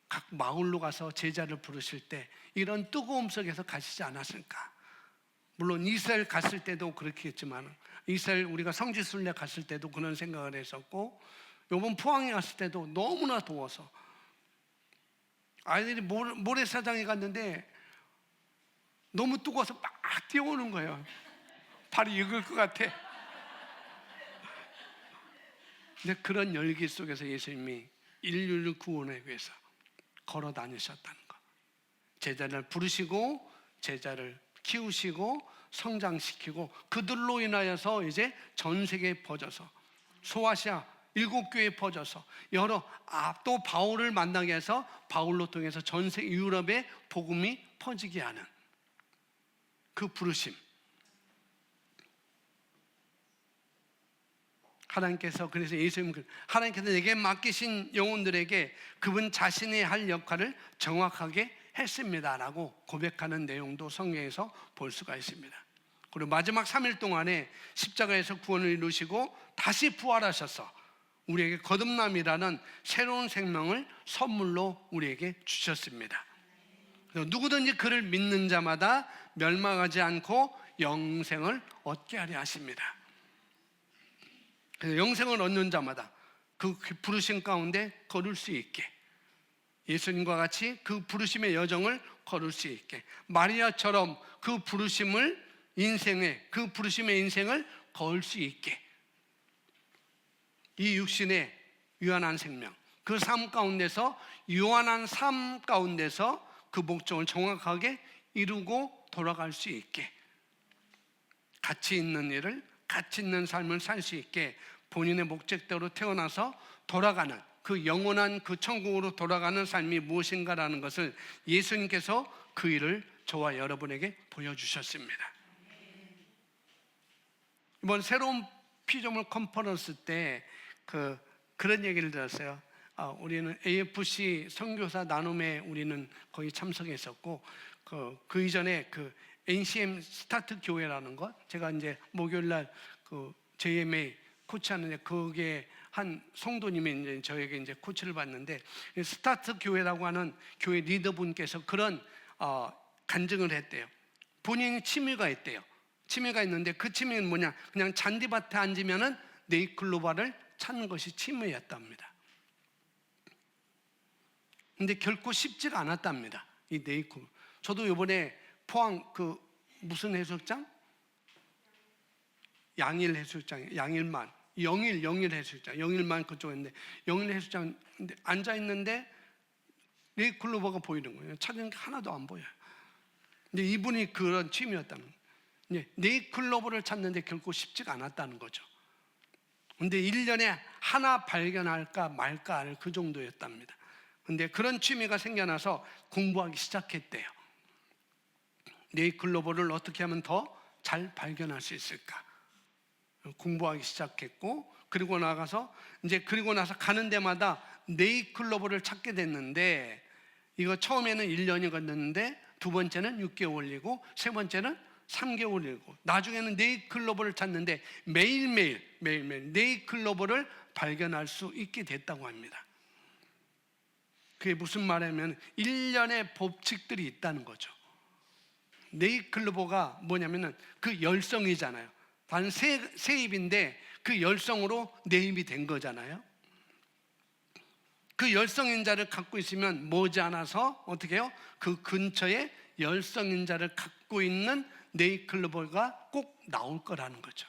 각 마을로 가서 제자를 부르실 때 이런 뜨거움 속에서 가시지 않았을까? 물론 이스라엘 갔을 때도 그렇게 했지만, 이스라엘 우리가 성지순례 갔을 때도 그런 생각을 했었고, 이번 포항에 갔을 때도 너무나 더워서 아이들이 모래사장에 갔는데 너무 뜨거워서 막 뛰어오는 거예요. 발이 익을 것 같아. 근데 그런 열기 속에서 예수님이 인류를 구원하기 위해서 걸어 다니셨다는 것. 제자를 부르시고 제자를 키우시고 성장시키고, 그들로 인하여서 이제 전 세계에 퍼져서 소아시아 7교회에 퍼져서 또 바울을 만나게 해서 바울로 통해서 전 세계 유럽에 복음이 퍼지게 하는 그 부르심. 그래서 예수님, 하나님께서 내게 맡기신 영혼들에게 그분 자신이 할 역할을 정확하게 했습니다라고 고백하는 내용도 성경에서 볼 수가 있습니다. 그리고 마지막 3일 동안에 십자가에서 구원을 이루시고 다시 부활하셔서 우리에게 거듭남이라는 새로운 생명을 선물로 우리에게 주셨습니다. 누구든지 그를 믿는 자마다 멸망하지 않고 영생을 얻게 하려 하십니다. 그래서 영생을 얻는 자마다 그 부르심 가운데 걸을 수 있게, 예수님과 같이 그 부르심의 여정을 걸을 수 있게, 마리아처럼 그 부르심의 인생을 걸 수 있게, 이 육신의 유한한 생명, 그 삶 가운데서 유한한 삶 가운데서 그 목적을 정확하게 이루고 돌아갈 수 있게, 가치 있는 일을, 가치 있는 삶을 살 수 있게 본인의 목적대로 태어나서 돌아가는 그 영원한 그 천국으로 돌아가는 삶이 무엇인가라는 것을 예수님께서 그 일을 저와 여러분에게 보여주셨습니다. 이번 새로운 피조물 컨퍼런스 때 그런 얘기를 들었어요. 우리는 AFC 선교사 나눔에 우리는 거의 참석했었고, 그 이전에 그 NCM 스타트 교회라는 것, 제가 이제 목요일날 그 JMA 코치하는데 거기에 한 성도님이 이제 저에게 이제 코치를 받는데, 스타트 교회라고 하는 교회 리더분께서 그런 간증을 했대요. 본인이 취미가 있대요. 취미가 있는데 그 취미는 뭐냐? 그냥 잔디밭에 앉으면은 네이클로바를 찾는 것이 취미였답니다. 근데 결코 쉽지가 않았답니다. 이 네이클. 저도 이번에 포항 그 무슨 해수욕장? 양일 해수욕장, 양일만. 영일 해수욕장, 영일만 그쪽에 있는데, 영일 해수욕장 앉아 있는데 네이클로버가 보이는 거예요. 찾은 게 하나도 안 보여요. 근데 이분이 그런 취미였다는 거예요. 네이클로버를 찾는데 결코 쉽지가 않았다는 거죠. 근데 1년에 하나 발견할까 말까 할 그 정도였답니다. 근데 그런 취미가 생겨나서 공부하기 시작했대요. 네이클로버를 어떻게 하면 더 잘 발견할 수 있을까? 공부하기 시작했고, 그리고 나서 가는 데마다 네이클로버를 찾게 됐는데, 이거 처음에는 1년이 걸렸는데 두 번째는 6개월이고 세 번째는 3개월이고, 나중에는 네이클로버를 찾는데 매일매일 네이클로버를 발견할 수 있게 됐다고 합니다. 그게 무슨 말이냐면 1년의 법칙들이 있다는 거죠. 네이클로버가 뭐냐면은 그 열성이잖아요. 단 세 잎인데 그 열성으로 네 잎이 된 거잖아요. 그 열성인자를 갖고 있으면 머지않아서 어떻게 해요? 그 근처에 열성인자를 갖고 있는 네이클로버가 꼭 나올 거라는 거죠.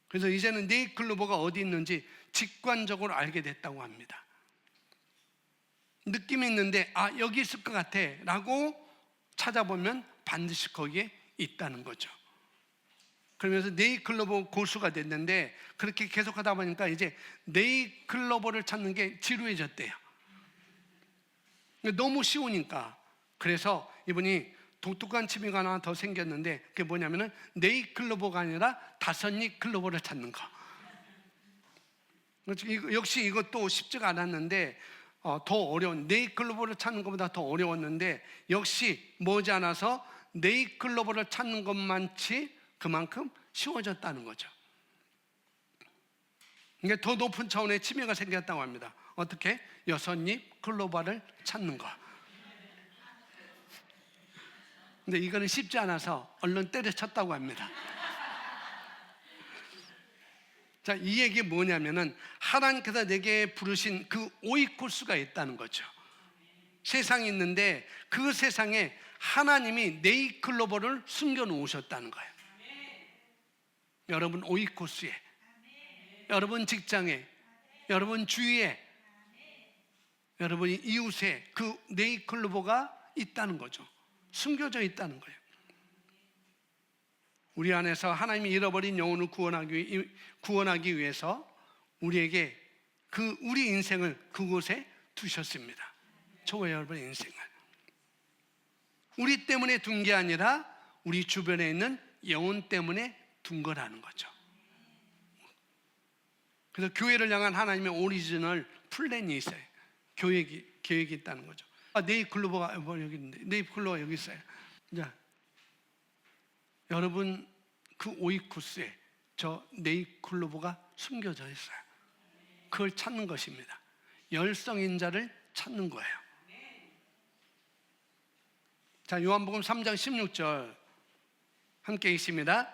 그래서 이제는 네이클로버가 어디 있는지 직관적으로 알게 됐다고 합니다. 느낌이 있는데 여기 있을 것 같아 라고 찾아보면 반드시 거기에 있다는 거죠. 그러면서 네이클로버 고수가 됐는데, 그렇게 계속 하다 보니까 이제 네이클로버를 찾는 게 지루해졌대요. 너무 쉬우니까. 그래서 이분이 독특한 취미가 하나 더 생겼는데, 그게 뭐냐면은 네이클로버가 아니라 다섯잎 클로버를 찾는 거. 역시 이것도 쉽지가 않았는데 더 어려운, 네이클로버를 찾는 것보다 더 어려웠는데, 역시 머지않아서 네이클로버를 찾는 것만치 그만큼 쉬워졌다는 거죠. 이게 더 높은 차원의 취미가 생겼다고 합니다. 어떻게? 6잎 클로버를 찾는 거. 근데 이거는 쉽지 않아서 얼른 때려쳤다고 합니다. 자, 이 얘기 뭐냐면은 하나님께서 내게 부르신 그 오이코스가 있다는 거죠. 세상이 있는데 그 세상에 하나님이 네이클로버를 숨겨 놓으셨다는 거예요. 여러분 오이코스에, 여러분 직장에, 여러분 주위에, 여러분 이웃에 그 네이클로버가 있다는 거죠. 숨겨져 있다는 거예요. 우리 안에서 하나님이 잃어버린 영혼을 구원하기 위해서 우리에게 우리 인생을 그곳에 두셨습니다. 저와 여러분의 인생을. 우리 때문에 둔 게 아니라 우리 주변에 있는 영혼 때문에 둔 거라는 거죠. 그래서 교회를 향한 하나님의 오리지널 플랜이 있어요. 계획이 있다는 거죠. 네잎클로버가 뭐 여기 있는데, 네잎클로버가 여기 있어요. 자, 여러분 그 오이쿠스에 저 네잎클로버가 숨겨져 있어요. 그걸 찾는 것입니다. 열성인자를 찾는 거예요. 자, 요한복음 3장 16절 함께 읽습니다.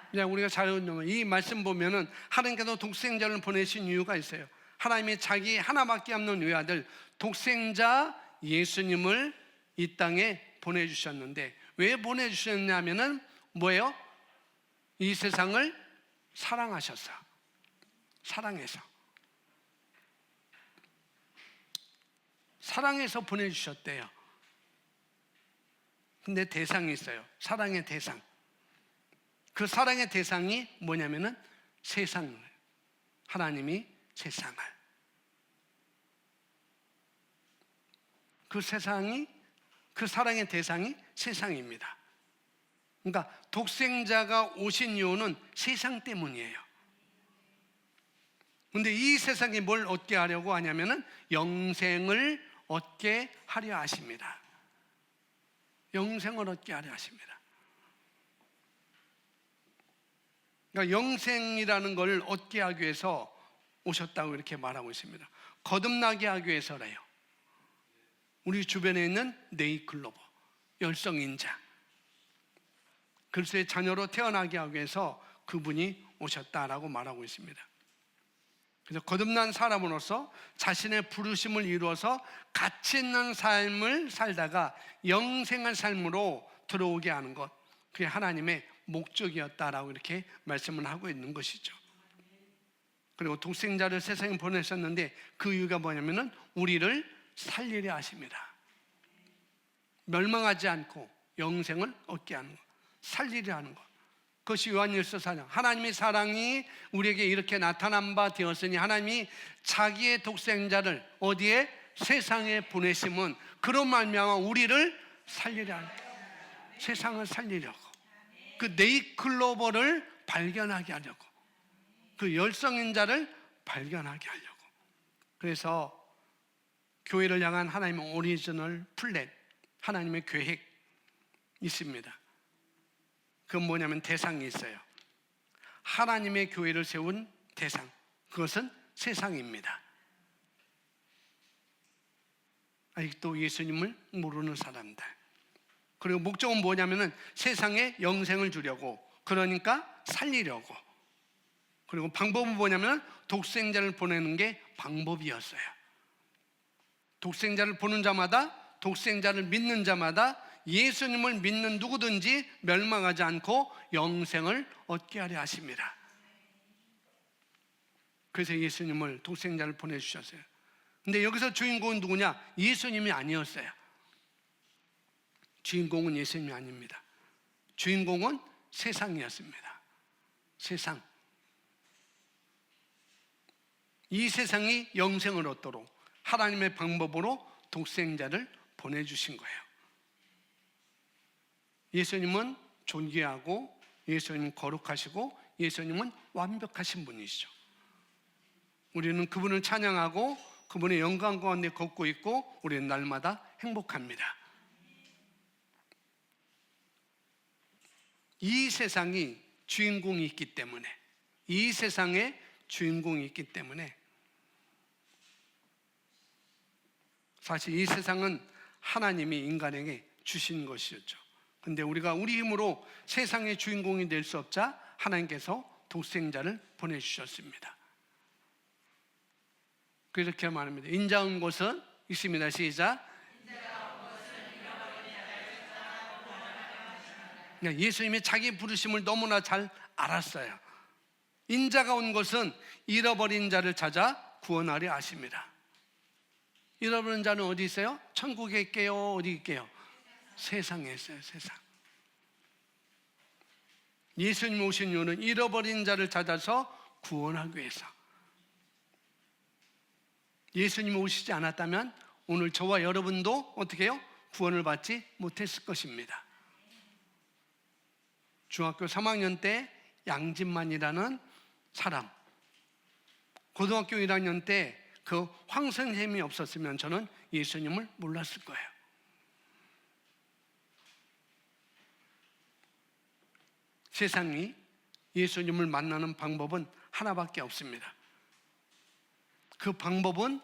그냥 우리가 잘 읽는 이 말씀 보면은 하나님께서 독생자를 보내신 이유가 있어요. 하나님이 자기 하나밖에 없는 외아들 독생자 예수님을 이 땅에 보내주셨는데, 왜 보내주셨냐면은 뭐예요? 이 세상을 사랑하셔서, 사랑해서 보내주셨대요. 근데 대상이 있어요. 사랑의 대상. 그 사랑의 대상이 뭐냐면은 세상을, 하나님이 세상을, 그 세상이, 그 사랑의 대상이 세상입니다. 그러니까 독생자가 오신 이유는 세상 때문이에요. 근데 이 세상이 뭘 얻게 하려고 하냐면은 영생을 얻게 하려 하십니다. 영생을 얻게 하려 하십니다. 그러니까 영생이라는 걸 얻게 하기 위해서 오셨다고 이렇게 말하고 있습니다. 거듭나게 하기 위해서래요. 우리 주변에 있는 네잎클로버, 열성인자, 그리스도의 자녀로 태어나게 하기 위해서 그분이 오셨다라고 말하고 있습니다. 그래서 거듭난 사람으로서 자신의 부르심을 이루어서 가치 있는 삶을 살다가 영생의 삶으로 들어오게 하는 것, 그게 하나님의 목적이었다라고 이렇게 말씀을 하고 있는 것이죠. 그리고 독생자를 세상에 보내셨는데 그 이유가 뭐냐면은 우리를 살리려 하십니다. 멸망하지 않고 영생을 얻게 하는 것, 살리려 하는 것. 그것이 요한일서 4장, 하나님의 사랑이 우리에게 이렇게 나타난 바 되었으니 하나님이 자기의 독생자를 어디에? 세상에 보내심은 그런 말미암아 우리를 살리려 하는 거예요. 세상을 살리려고, 그 네잎클로버를 발견하게 하려고, 그 열성인자를 발견하게 하려고. 그래서 교회를 향한 하나님의 오리지널 플랜, 하나님의 계획 있습니다. 그건 뭐냐면 대상이 있어요. 하나님의 교회를 세운 대상, 그것은 세상입니다. 아직도 예수님을 모르는 사람들. 그리고 목적은 뭐냐면은 세상에 영생을 주려고, 그러니까 살리려고. 그리고 방법은 뭐냐면 독생자를 보내는 게 방법이었어요. 독생자를 보는 자마다, 독생자를 믿는 자마다 예수님을 믿는 누구든지 멸망하지 않고 영생을 얻게 하려 하십니다. 그래서 예수님을, 독생자를 보내주셨어요. 근데 여기서 주인공은 누구냐? 예수님이 아니었어요. 주인공은 예수님이 아닙니다. 주인공은 세상이었습니다. 세상. 이 세상이 영생을 얻도록 하나님의 방법으로 독생자를 보내주신 거예요. 예수님은 존귀하고, 예수님은 거룩하시고, 예수님은 완벽하신 분이시죠. 우리는 그분을 찬양하고 그분의 영광 가운데 걷고 있고 우리는 날마다 행복합니다. 이 세상이 주인공이 있기 때문에, 이 세상에 주인공이 있기 때문에, 사실 이 세상은 하나님이 인간에게 주신 것이었죠. 근데 우리가 우리 힘으로 세상의 주인공이 될 수 없자 하나님께서 독생자를 보내주셨습니다. 그렇게 말합니다. 인자한 곳은 있습니다. 시작. 예수님이 자기 부르심을 너무나 잘 알았어요. 인자가 온 것은 잃어버린 자를 찾아 구원하려 하십니다. 잃어버린 자는 어디 있어요? 천국에 있게요? 어디 있게요? 세상에 있어요. 세상. 예수님 오신 이유는 잃어버린 자를 찾아서 구원하기 위해서. 예수님 오시지 않았다면 오늘 저와 여러분도 어떻게 해요? 구원을 받지 못했을 것입니다. 중학교 3학년 때 양진만이라는 사람, 고등학교 1학년 때 그 황 선생님이 없었으면 저는 예수님을 몰랐을 거예요. 세상이 예수님을 만나는 방법은 하나밖에 없습니다. 그 방법은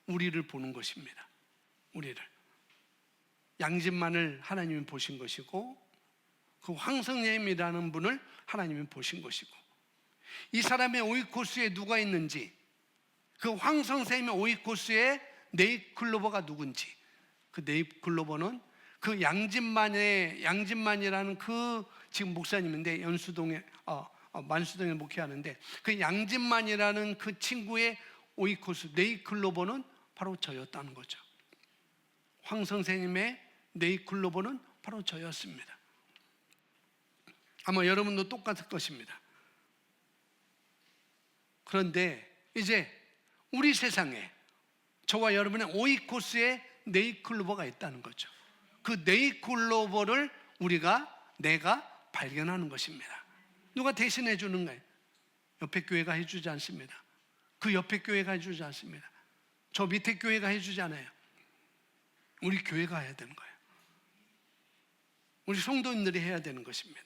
우리를 보는 것입니다. 우리를. 양진만을 하나님이 보신 것이고, 그 황성예임이라는 분을 하나님이 보신 것이고, 이 사람의 오이코스에 누가 있는지, 그 황성쌤의 오이코스에 네잎클로버가 누군지, 그 네잎클로버는 그 양진만이라는 그 지금 목사님인데, 연수동에 만수동에 목회하는데, 그 양진만이라는 그 친구의 오이코스 네잎클로버는 바로 저였다는 거죠. 황 선생님의 네잎클로버는 바로 저였습니다. 아마 여러분도 똑같을 것입니다. 그런데 이제 우리 세상에 저와 여러분의 오이코스에 네잎클로버가 있다는 거죠. 그 네잎클로버를 내가 발견하는 것입니다. 누가 대신해 주는 거예요? 옆에 교회가 해주지 않습니다. 그 옆에 교회가 해주지 않습니다. 저 밑에 교회가 해주지 않아요. 우리 교회가 해야 되는 거예요. 우리 성도님들이 해야 되는 것입니다.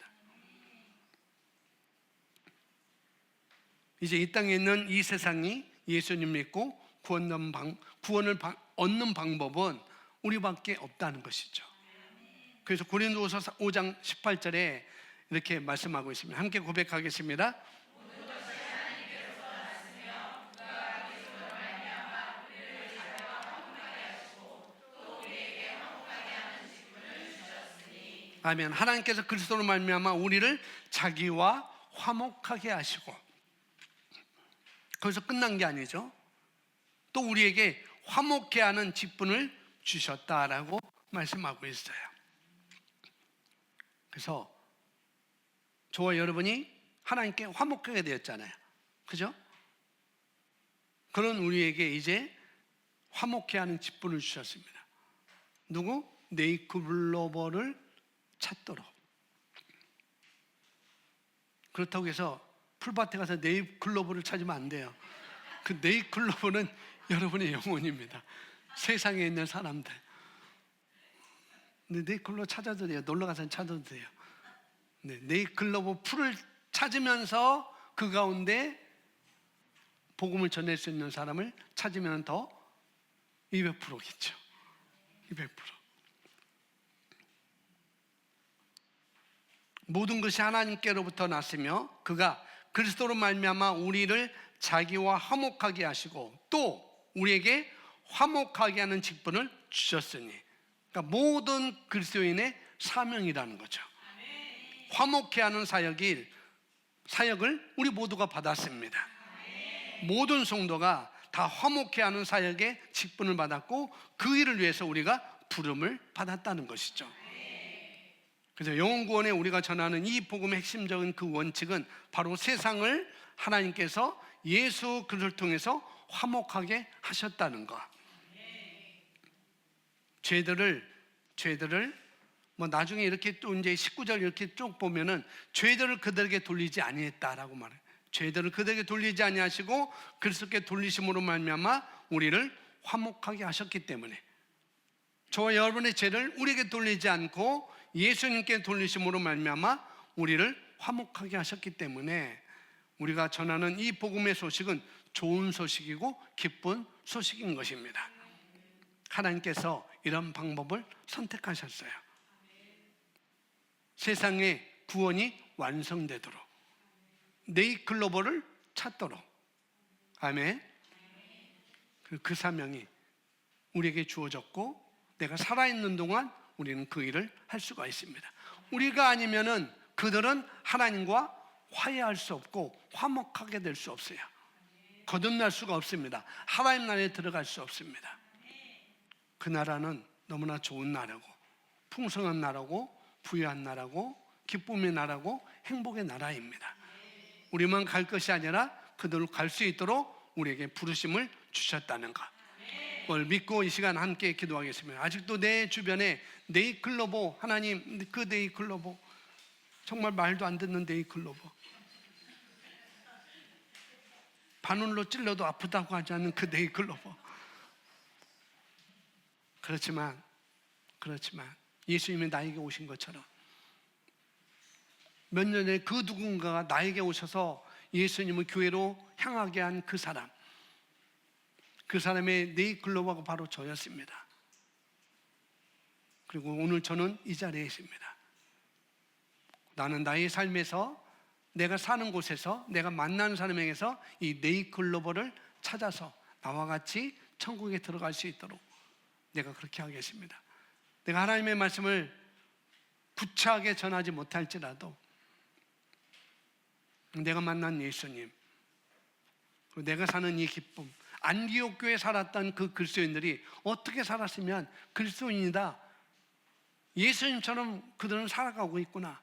이제 이 땅에 있는 이 세상이 예수님 믿고 구원을 얻는 방법은 우리밖에 없다는 것이죠. 그래서 고린도후서 5장 18절에 이렇게 말씀하고 있습니다. 함께 고백하겠습니다. 아멘. 하나님께서 그리스도로 말미암아 우리를 자기와 화목하게 하시고, 거기서 끝난 게 아니죠. 또 우리에게 화목케 하는 직분을 주셨다라고 말씀하고 있어요. 그래서 저와 여러분이 하나님께 화목하게 되었잖아요. 그죠? 그런 우리에게 이제 화목케 하는 직분을 주셨습니다. 누구? 네잎클로버를 찾도록. 그렇다고 해서 풀밭에 가서 네잎클로버를 찾으면 안 돼요. 그 네잎클로버는 여러분의 영혼입니다. 세상에 있는 사람들. 근데 네잎클로버 찾아도 돼요. 놀러가서 찾아도 돼요. 네잎클로버 풀을 찾으면서 그 가운데 복음을 전할 수 있는 사람을 찾으면 더 200%겠죠. 200%. 모든 것이 하나님께로부터 났으며 그가 그리스도로 말미암아 우리를 자기와 화목하게 하시고 또 우리에게 화목하게 하는 직분을 주셨으니, 그러니까 모든 그리스도인의 사명이라는 거죠. 화목케 하는 사역을 우리 모두가 받았습니다. 모든 성도가 다 화목케 하는 사역의 직분을 받았고 그 일을 위해서 우리가 부름을 받았다는 것이죠. 그래서 영혼구원에 우리가 전하는 이 복음의 핵심적인 그 원칙은 바로 세상을 하나님께서 예수 그리스도를 통해서 화목하게 하셨다는 것. 죄들을 뭐 나중에 이렇게 또 이제 19절 이렇게 쭉 보면은 죄들을 그들에게 돌리지 아니했다라고 말해요. 죄들을 그들에게 돌리지 아니하시고 그리스도께 돌리심으로 말미암아 우리를 화목하게 하셨기 때문에, 저와 여러분의 죄를 우리에게 돌리지 않고 예수님께 돌리심으로 말미암아 우리를 화목하게 하셨기 때문에 우리가 전하는 이 복음의 소식은 좋은 소식이고 기쁜 소식인 것입니다. 하나님께서 이런 방법을 선택하셨어요. 세상의 구원이 완성되도록, 네잎클로버를 찾도록. 아멘. 그 사명이 우리에게 주어졌고 내가 살아있는 동안 우리는 그 일을 할 수가 있습니다. 우리가 아니면은 그들은 하나님과 화해할 수 없고 화목하게 될 수 없어요. 거듭날 수가 없습니다. 하나님 나라에 들어갈 수 없습니다. 그 나라는 너무나 좋은 나라고 풍성한 나라고 부유한 나라고 기쁨의 나라고 행복의 나라입니다. 우리만 갈 것이 아니라 그들로 갈 수 있도록 우리에게 부르심을 주셨다는 것, 그걸 믿고 이 시간 함께 기도하겠습니다. 아직도 내 주변에 네잎클로버, 하나님 그 네잎클로버, 정말 말도 안 듣는 네잎클로버, 바늘로 찔러도 아프다고 하지 않는 그 네이클로버. 그렇지만 예수님이 나에게 오신 것처럼 몇 년 전에 그 누군가가 나에게 오셔서 예수님을 교회로 향하게 한 그 사람, 그 사람의 네이클로버가 바로 저였습니다. 그리고 오늘 저는 이 자리에 있습니다. 나는 나의 삶에서, 내가 사는 곳에서, 내가 만나는 사람에게서 이 네이클로버를 찾아서 나와 같이 천국에 들어갈 수 있도록 내가 그렇게 하겠습니다. 내가 하나님의 말씀을 구차하게 전하지 못할지라도 내가 만난 예수님, 그리고 내가 사는 이 기쁨, 안디옥 교회에 살았던 그 그리스도인들이 어떻게 살았으면 그리스도인이다, 예수님처럼 그들은 살아가고 있구나,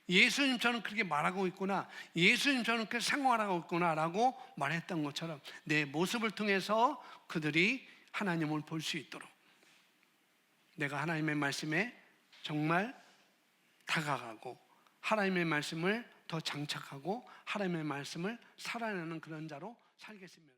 예수님처럼 그렇게 말하고 있구나, 예수님처럼 그렇게 생활하고 있구나 라고 말했던 것처럼 내 모습을 통해서 그들이 하나님을 볼 수 있도록 내가 하나님의 말씀에 정말 다가가고 하나님의 말씀을 더 장착하고 하나님의 말씀을 살아내는 그런 자로 살겠습니다.